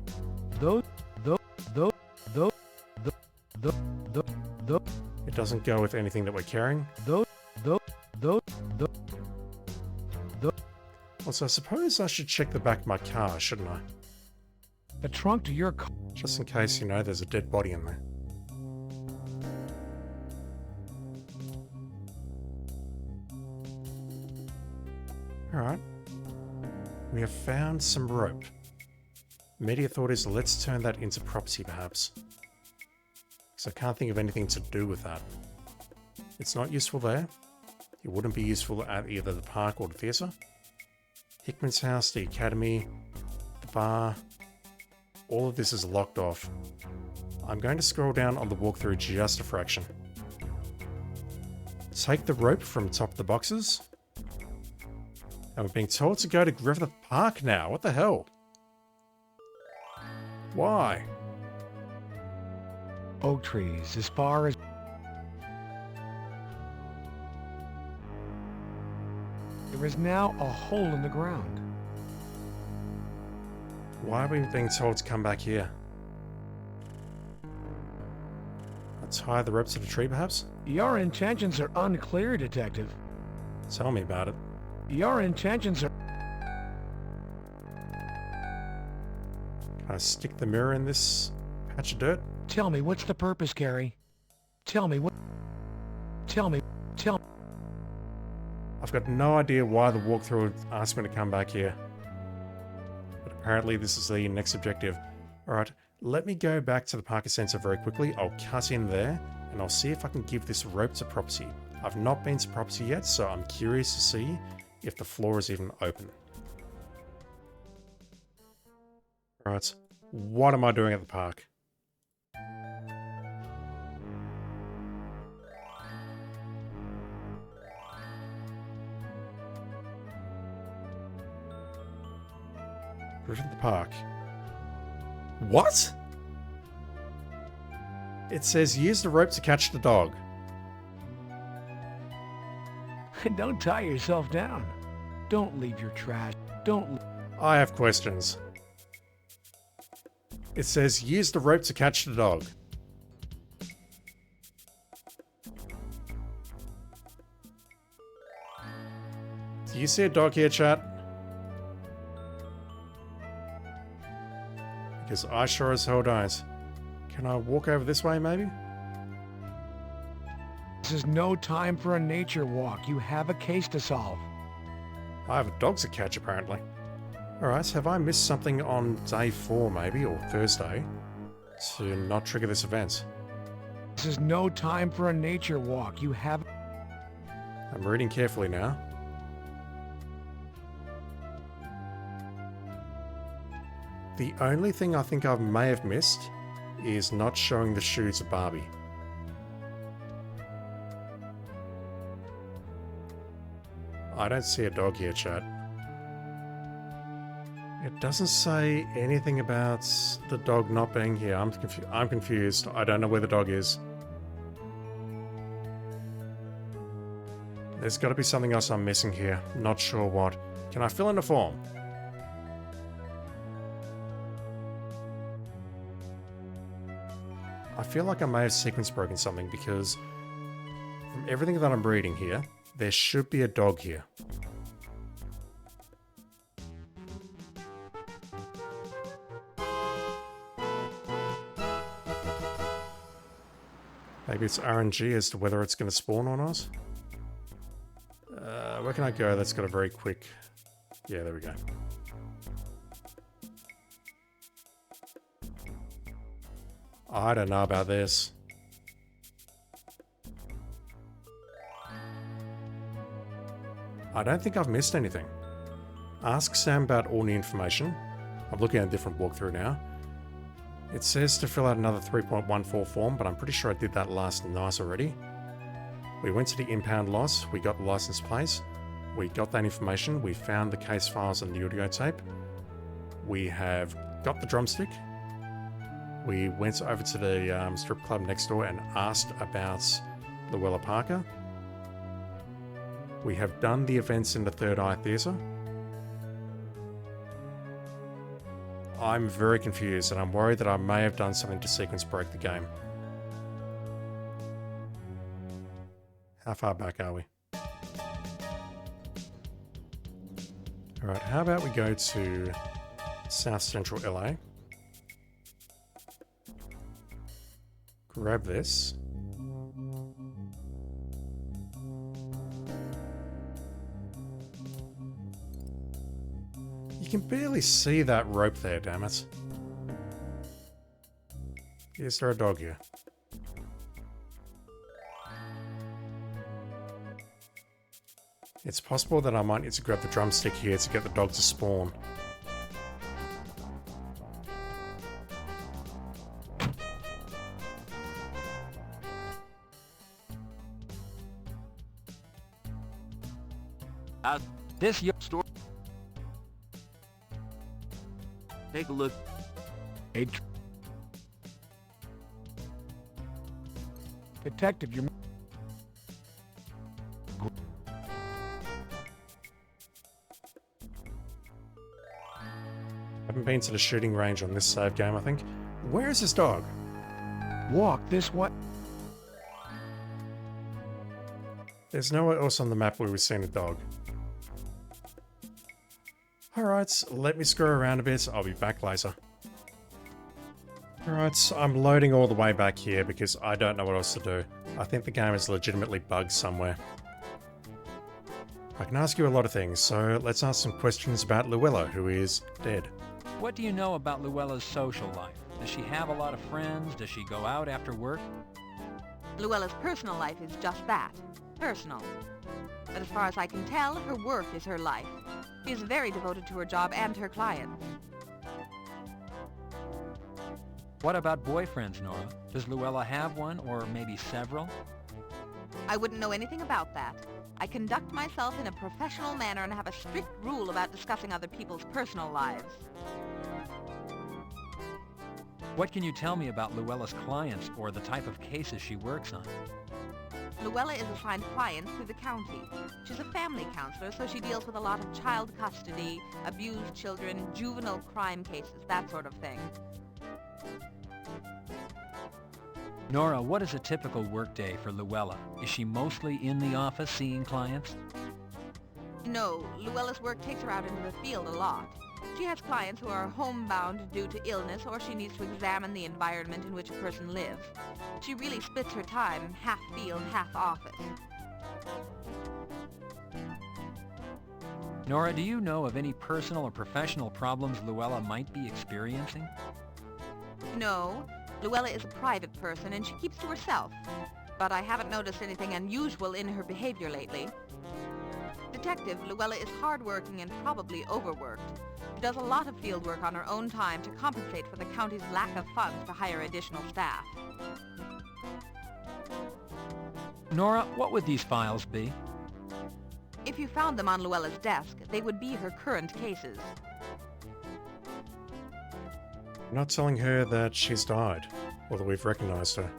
S2: It doesn't go with anything that we're carrying. Also, I suppose I should check the back of my car, shouldn't I?
S3: The trunk to your car.
S2: Just in case, you know, there's a dead body in there. Alright. We have found some rope. Immediate thought is, let's turn that into property, perhaps. Because I can't think of anything to do with that. It's not useful there. It wouldn't be useful at either the park or the theatre. Hickman's house, the academy, the bar. All of this is locked off. I'm going to scroll down on the walkthrough just a fraction. Take the rope from top of the boxes. And we're being told to go to Griffith Park now. What the hell? Why?
S3: Oak trees as far as... There is now a hole in the ground.
S2: Why are we being told to come back here? Tie the rope to the tree, perhaps?
S3: Your intentions are unclear, Detective.
S2: Tell me about it.
S3: Your intentions are...
S2: Can I stick the mirror in this patch of dirt?
S3: Tell me, what's the purpose, Carrie? Tell me what... Tell me...
S2: I've got no idea why the walkthrough asked me to come back here. But apparently this is the next objective. Alright, let me go back to the Parker sensor very quickly. I'll cut in there, and I'll see if I can give this rope to Propsy. I've not been to Propsy yet, so I'm curious to see if the floor is even open. Alright, what am I doing at the park? Griffith Park. What? It says use the rope to catch the dog.
S3: Don't tie yourself down. Don't leave your trash. Don't...
S2: I have questions. It says use the rope to catch the dog. Do you see a dog here, chat? Because I sure as hell don't. Can I walk over this way, maybe?
S3: This is no time for a nature walk. You have a case to solve.
S2: I have dogs to catch, apparently. Alright, have I missed something on day 4, maybe, or Thursday, to not trigger this event?
S3: This is no time for a nature walk. You have...
S2: I'm reading carefully now. The only thing I think I may have missed is not showing the shoe to Barbie. I don't see a dog here, chat. It doesn't say anything about the dog not being here. I'm confused. I don't know where the dog is. There's got to be something else I'm missing here. Not sure what. Can I fill in a form? I feel like I may have sequence broken something because from everything that I'm reading here, there should be a dog here. Maybe it's RNG as to whether it's going to spawn or not. Where can I go? That's got a very quick... Yeah, there we go. I don't know about this. I don't think I've missed anything. Ask Sam about all the information. I'm looking at a different walkthrough now. It says to fill out another 3.14 form, but I'm pretty sure I did that last night already. We went to the impound loss, we got the license plate, we got that information, we found the case files and the audio tape. We have got the drumstick. We went over to the strip club next door and asked about Luella Parker. We have done the events in the Third Eye Theatre. I'm very confused and I'm worried that I may have done something to sequence break the game. How far back are we? Alright, how about we go to South Central LA. Grab this. You can barely see that rope there, damn it. Is there a dog here? It's possible that I might need to grab the drumstick here to get the dog to spawn.
S5: This your store. Take a look.
S3: Hey, Detective, you're...
S2: Haven't been to the shooting range on this save game, I think. Where is this dog?
S3: Walk this way.
S2: There's nowhere else on the map where we've seen a dog. Alright, let me screw around a bit. I'll be back later. Alright, I'm loading all the way back here because I don't know what else to do. I think the game is legitimately bugged somewhere. I can ask you a lot of things, so let's ask some questions about Luella, who is dead.
S4: What do you know about Luella's social life? Does she have a lot of friends? Does she go out after work?
S1: Luella's personal life is just that, personal. But as far as I can tell, her work is her life. She is very devoted to her job and her clients.
S4: What about boyfriends, Nora? Does Luella have one, or maybe several?
S1: I wouldn't know anything about that. I conduct myself in a professional manner and have a strict rule about discussing other people's personal lives.
S4: What can you tell me about Luella's clients or the type of cases she works on?
S1: Luella is assigned clients through the county. She's a family counselor, so she deals with a lot of child custody, abused children, juvenile crime cases, that sort of thing.
S4: Nora, what is a typical workday for Luella? Is she mostly in the office seeing clients?
S1: No, Luella's work takes her out into the field a lot. She has clients who are homebound due to illness, or she needs to examine the environment in which a person lives. She really splits her time, half field, half office.
S4: Nora, do you know of any personal or professional problems Luella might be experiencing?
S1: No, Luella is a private person and she keeps to herself. But I haven't noticed anything unusual in her behavior lately. Detective, Luella is hardworking and probably overworked. She does a lot of field work on her own time to compensate for the county's lack of funds to hire additional staff.
S4: Nora, what would these files be?
S1: If you found them on Luella's desk, they would be her current cases.
S2: I'm not telling her that she's died, or that we've recognized her.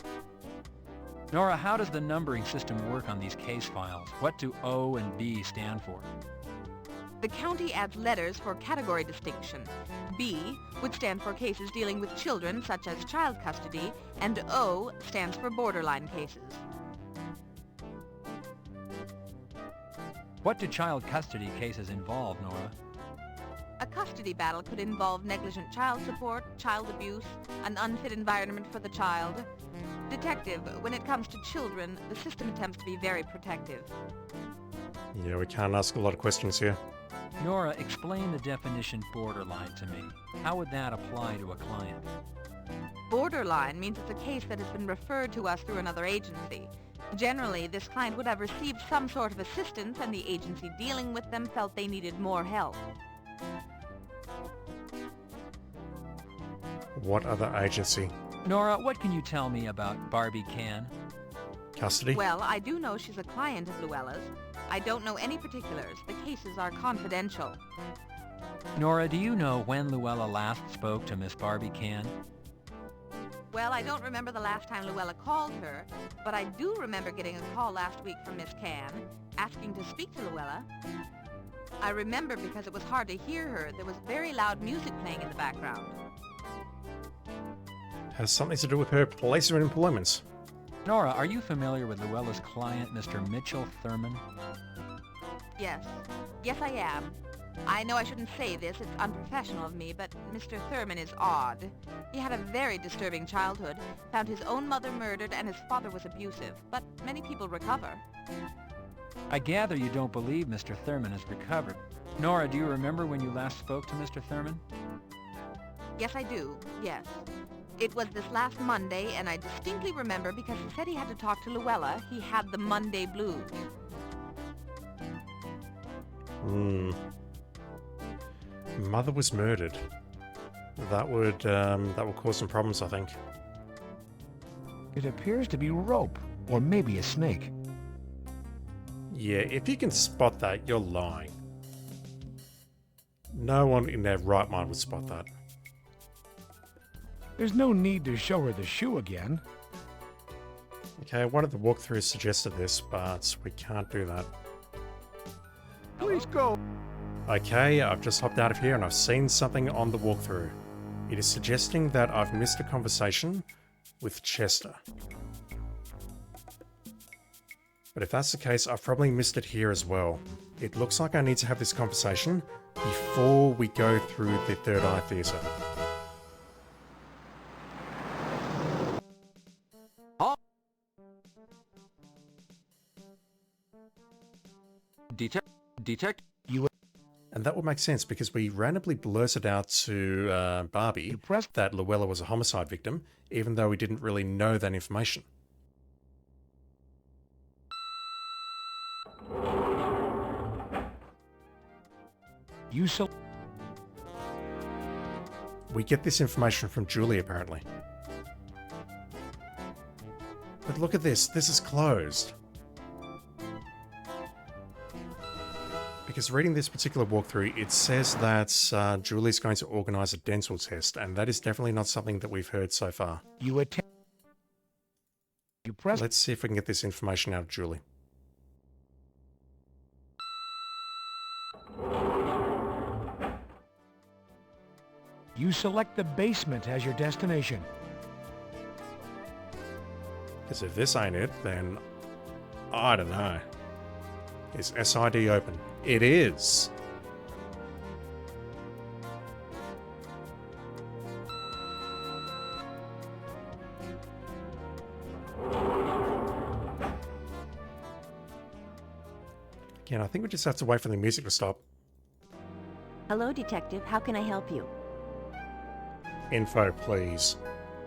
S4: Nora, how does the numbering system work on these case files? What do O and B stand for?
S1: The county adds letters for category distinction. B would stand for cases dealing with children, such as child custody, and O stands for borderline cases.
S4: What do child custody cases involve, Nora?
S1: A custody battle could involve negligent child support, child abuse, an unfit environment for the child. Detective, when it comes to children, the system attempts to be very protective.
S2: Yeah, we can't ask a lot of questions here.
S4: Nora, explain the definition borderline to me. How would that apply to a client?
S1: Borderline means it's a case that has been referred to us through another agency. Generally, this client would have received some sort of assistance and the agency dealing with them felt they needed more help.
S2: What other agency?
S4: Nora, what can you tell me about Barbie Can?
S2: Custody?
S1: Well, I do know she's a client of Luella's. I don't know any particulars. The cases are confidential.
S4: Nora, do you know when Luella last spoke to Miss Barbie Can?
S1: Well, I don't remember the last time Luella called her, but I do remember getting a call last week from Miss Can, asking to speak to Luella. I remember because it was hard to hear her. There was very loud music playing in the background.
S2: Has something to do with her place of employment.
S4: Nora, are you familiar with Luella's client, Mr. Mitchell Thurman?
S1: Yes. Yes, I am. I know I shouldn't say this, it's unprofessional of me, but Mr. Thurman is odd. He had a very disturbing childhood, found his own mother murdered, and his father was abusive, but many people recover.
S4: I gather you don't believe Mr. Thurman has recovered. Nora, do you remember when you last spoke to Mr. Thurman?
S1: Yes, I do. Yes. It was this last Monday, and I distinctly remember because he said he had to talk to Luella. He had the Monday blues.
S2: Mother was murdered. That would cause some problems, I think.
S3: It appears to be rope, or maybe a snake.
S2: Yeah, if you can spot that, you're lying. No one in their right mind would spot that.
S3: There's no need to show her the shoe again.
S2: Okay, one of the walkthroughs suggested this, but we can't do that.
S7: Please go.
S2: Okay, I've just hopped out of here and I've seen something on the walkthrough. It is suggesting that I've missed a conversation with Chester. But if that's the case, I've probably missed it here as well. It looks like I need to have this conversation before we go through the Third Eye Theatre.
S4: Detect.
S2: And that would make sense because we randomly blurted out to Barbie that Luella was a homicide victim, even though we didn't really know that information. We get this information from Julie, apparently. But look at this. This is closed. Because reading this particular walkthrough, it says that Julie's going to organise a dental test, and that is definitely not something that we've heard so far. Let's see if we can get this information out of Julie.
S3: You select the basement as your destination.
S2: Because if this ain't it, then I don't know. Is SID open? It is. Again, I think we just have to wait for the music to stop.
S12: Hello, Detective. How can I help you?
S2: Info, please.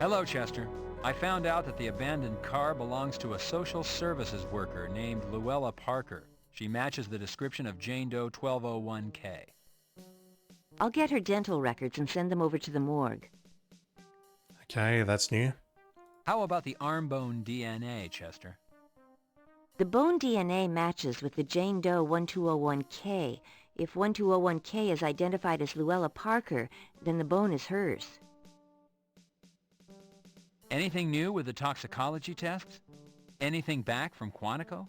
S4: Hello, Chester. I found out that the abandoned car belongs to a social services worker named Luella Parker. She matches the description of Jane Doe 1201K.
S12: I'll get her dental records and send them over to the morgue.
S2: Okay, that's new.
S4: How about the arm bone DNA, Chester?
S12: The bone DNA matches with the Jane Doe 1201K. If 1201K is identified as Luella Parker, then the bone is hers.
S4: Anything new with the toxicology tests? Anything back from Quantico?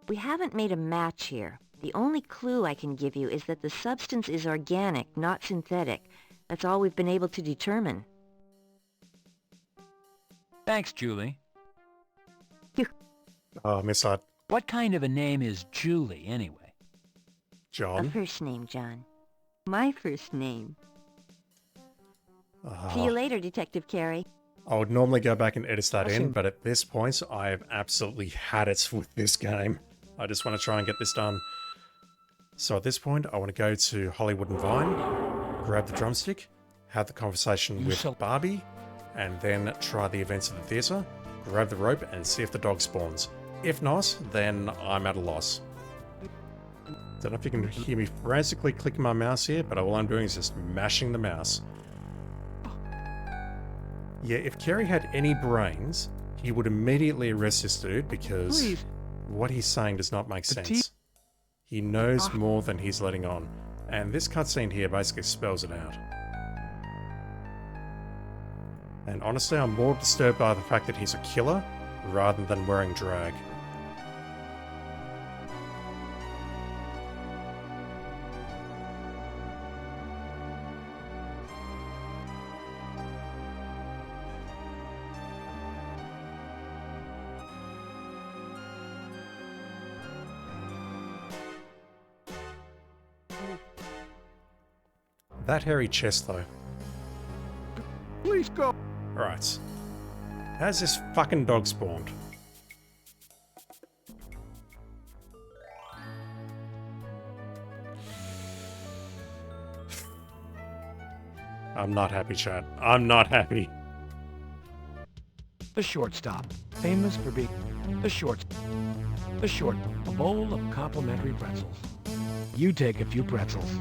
S12: We haven't made a match here. The only clue I can give you is that the substance is organic, not synthetic. That's all we've been able to determine.
S4: Thanks, Julie.
S2: Oh, Miss Hart.
S4: What kind of a name is Julie, anyway?
S2: John?
S12: A first name, John. My first name. See you later, Detective Carey.
S2: I would normally go back and edit that in, but at this point, I have absolutely had it with this game. I just want to try and get this done. So at this point, I want to go to Hollywood and Vine, grab the drumstick, have the conversation with Barbie, and then try the events of the theatre, grab the rope, and see if the dog spawns. If not, then I'm at a loss. Don't know if you can hear me frantically clicking my mouse here, but all I'm doing is just mashing the mouse. Yeah, if Kerry had any brains, he would immediately arrest this dude because what he's saying does not make sense. He knows more than he's letting on, and this cutscene here basically spells it out. And honestly, I'm more disturbed by the fact that he's a killer rather than wearing drag. That hairy chest, though.
S7: Please go.
S2: Right. How's this fucking dog spawned? I'm not happy, chat. I'm not happy.
S3: The shortstop, famous for being a bowl of complimentary pretzels. You take a few pretzels.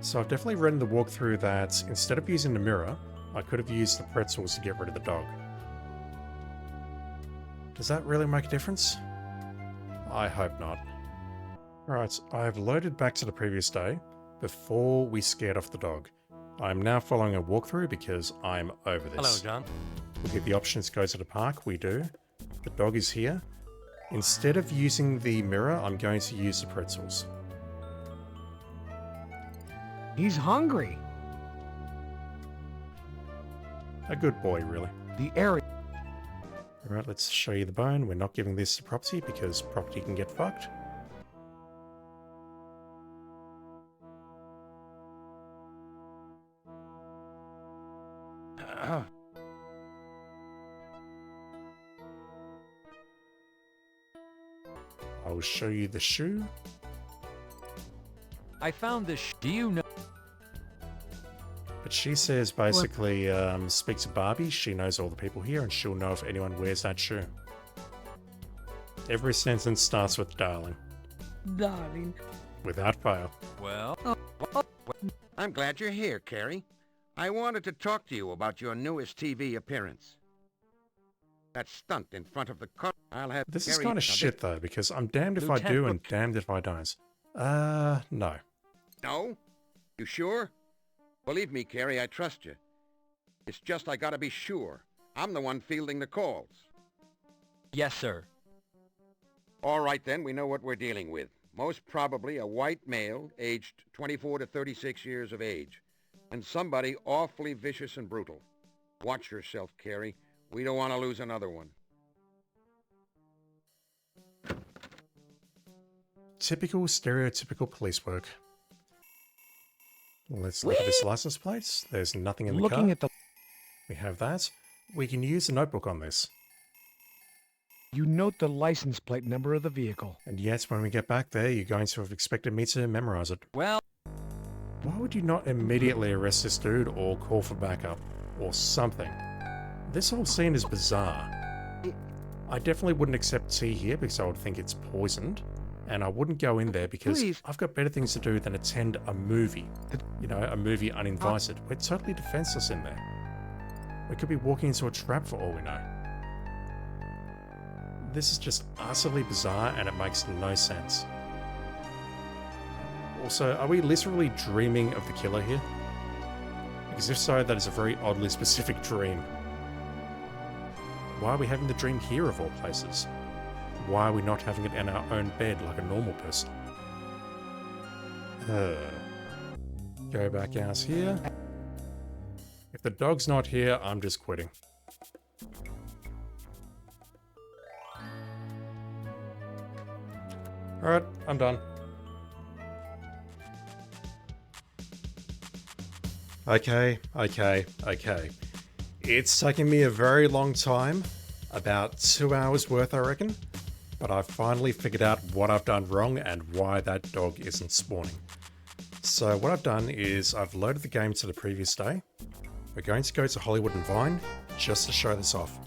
S2: So I've definitely read in the walkthrough that instead of using the mirror, I could have used the pretzels to get rid of the dog. Does that really make a difference? I hope not. Alright, I've loaded back to the previous day before we scared off the dog. I'm now following a walkthrough because I'm over this.
S13: Hello, John.
S2: We get the options to go to the park, we do. The dog is here. Instead of using the mirror, I'm going to use the pretzels.
S3: He's hungry.
S2: A good boy, really.
S3: The area.
S2: Alright, let's show you the bone. We're not giving this to property because property can get fucked. I'll show you the shoe.
S4: I found this. Do you know?
S2: But she says basically, speak to Barbie. She knows all the people here and she'll know if anyone wears that shoe. Every sentence starts with darling.
S6: Darling.
S2: Without fail.
S4: Well,
S13: I'm glad you're here, Carrie. I wanted to talk to you about your newest TV appearance. That stunt in front of the car. I'll have
S2: This is
S13: Carrie-
S2: kind of
S13: Now,
S2: shit though, because I'm damned if I
S4: Lieutenant
S2: do and
S4: Brooke-
S2: damned if I don't. No.
S13: No? You sure? Believe me, Carrie, I trust you. It's just I gotta be sure. I'm the one fielding the calls.
S4: yes, sir.
S13: All right, then, we know what we're dealing with. Most probably a white male, aged 24 to 36 years of age. And somebody awfully vicious and brutal. Watch yourself, Carrie. We don't want to lose another one.
S2: Typical, stereotypical police work. Let's look at this license plate. There's nothing in the car.
S3: Looking at the...
S2: We have that. We can use a notebook on this.
S3: You note the license plate number of the vehicle.
S2: And yet, when we get back there, you're going to have expected me to memorize it.
S4: Well,
S2: Why would you not immediately arrest this dude or call for backup? Or something? This whole scene is bizarre. I definitely wouldn't accept tea here because I would think it's poisoned. And I wouldn't go in there because
S6: Please.
S2: I've got better things to do than attend a movie. You know, a movie uninvited. We're totally defenseless in there. We could be walking into a trap for all we know. This is just utterly bizarre and it makes no sense. Also, are we literally dreaming of the killer here? Because if so, that is a very oddly specific dream. Why are we having the dream here of all places? Why are we not having it in our own bed like a normal person? Go back out here. If the dog's not here, I'm just quitting. Alright, I'm done. Okay. It's taken me a very long time, about 2 hours worth I reckon, but I've finally figured out what I've done wrong and why that dog isn't spawning. So what I've done is I've loaded the game to the previous day. We're going to go to Hollywood and Vine just to show this off.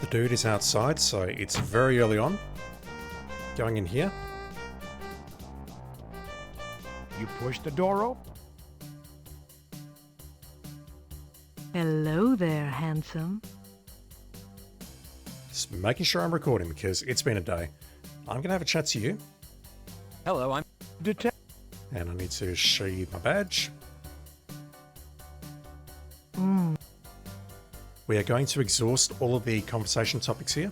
S2: The dude is outside, so it's very early on. Going in here.
S3: You push the door open.
S10: Hello there, handsome.
S2: Just making sure I'm recording because it's been a day. I'm going to have a chat to you.
S4: hello, I'm...
S3: Detect.
S2: And I need to show you my badge. We are going to exhaust all of the conversation topics here.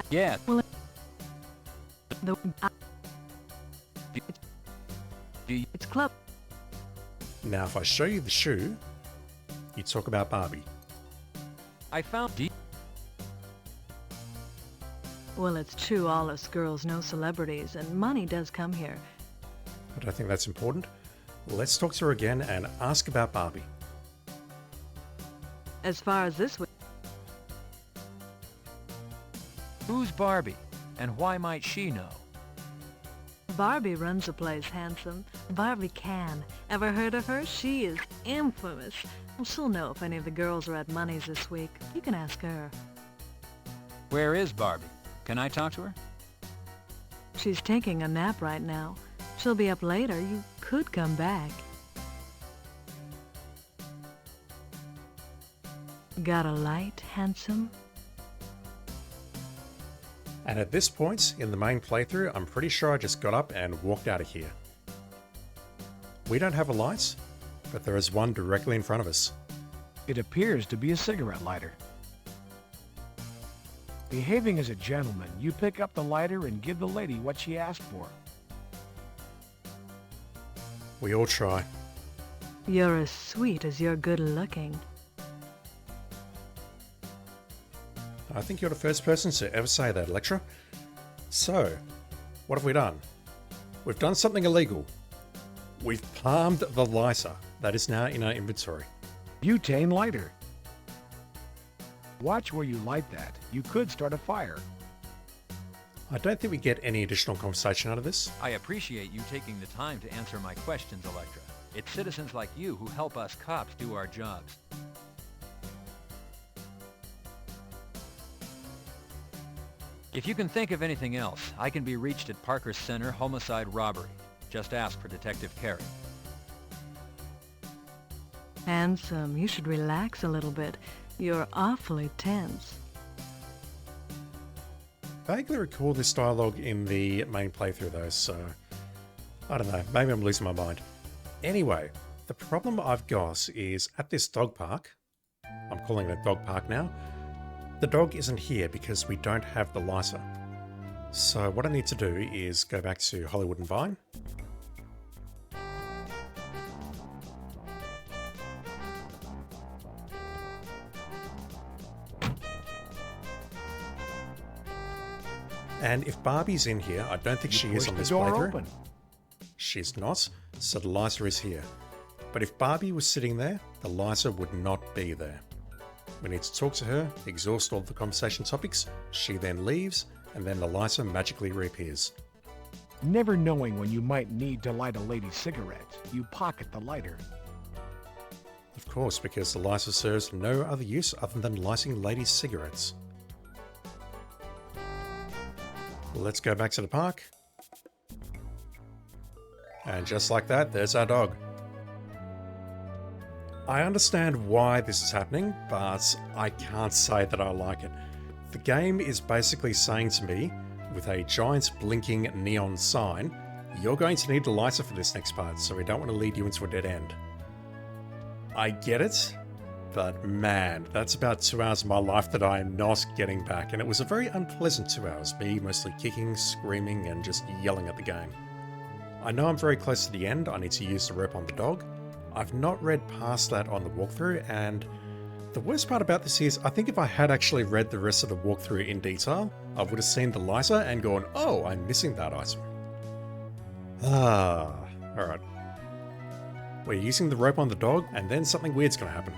S4: Yeah.
S10: It's club.
S2: Now, if I show you the shoe, you talk about Barbie.
S4: I found...
S10: Well, it's true all us girls know celebrities, and money does come here.
S2: I don't think that's important. Let's talk to her again and ask about Barbie.
S10: As far as this way,
S4: Who's Barbie? And why might she know?
S10: Barbie runs the place, handsome. Barbie can. Ever heard of her? She is infamous. Well, she'll know if any of the girls are at Money's this week. You can ask her.
S4: Where is Barbie? Can I talk to her?
S10: She's taking a nap right now. She'll be up later. You could come back. Got a light, handsome?
S2: And at this point in the main playthrough, I'm pretty sure I just got up and walked out of here. We don't have a light, but there is one directly in front of us.
S3: It appears to be a cigarette lighter. Behaving as a gentleman, you pick up the lighter and give the lady what she asked for.
S2: We all try.
S10: You're as sweet as you're good looking.
S2: I think you're the first person to ever say that, Electra. So, what have we done? We've done something illegal. We've palmed the lighter that is now in our inventory.
S3: Butane lighter. Watch where you light that. You could start a fire.
S2: I don't think we get any additional conversation out of this.
S4: I appreciate you taking the time to answer my questions, Electra. It's citizens like you who help us cops do our jobs. If you can think of anything else, I can be reached at Parker Center Homicide Robbery. Just ask for Detective Carey.
S10: Handsome, you should relax a little bit. You're awfully tense.
S2: Vaguely recall this dialogue in the main playthrough though, so I don't know, maybe I'm losing my mind. Anyway, the problem I've got is at this dog park, I'm calling it a dog park now, the dog isn't here because we don't have the lighter. So what I need to do is go back to Hollywood and Vine. And if Barbie's in here, I don't think she is on this playthrough.
S3: Open.
S2: She's not, so the lighter is here. But if Barbie was sitting there, the lighter would not be there. We need to talk to her, exhaust all the conversation topics, she then leaves, and then the lighter magically reappears.
S3: Never knowing when you might need to light a lady's cigarette, you pocket the lighter.
S2: Of course, because the lighter serves no other use other than lighting ladies' cigarettes. Let's go back to the park. And just like that, there's our dog. I understand why this is happening, but I can't say that I like it. The game is basically saying to me, with a giant blinking neon sign, you're going to need a lighter for this next part, so we don't want to lead you into a dead end. I get it, but man, that's about 2 hours of my life that I am not getting back, and it was a very unpleasant 2 hours, me mostly kicking, screaming, and just yelling at the game. I know I'm very close to the end, I need to use the rope on the dog. I've not read past that on the walkthrough, and the worst part about this is, I think if I had actually read the rest of the walkthrough in detail, I would have seen the lighter and gone, oh, I'm missing that item. Alright. We're using the rope on the dog, and then something weird's gonna happen.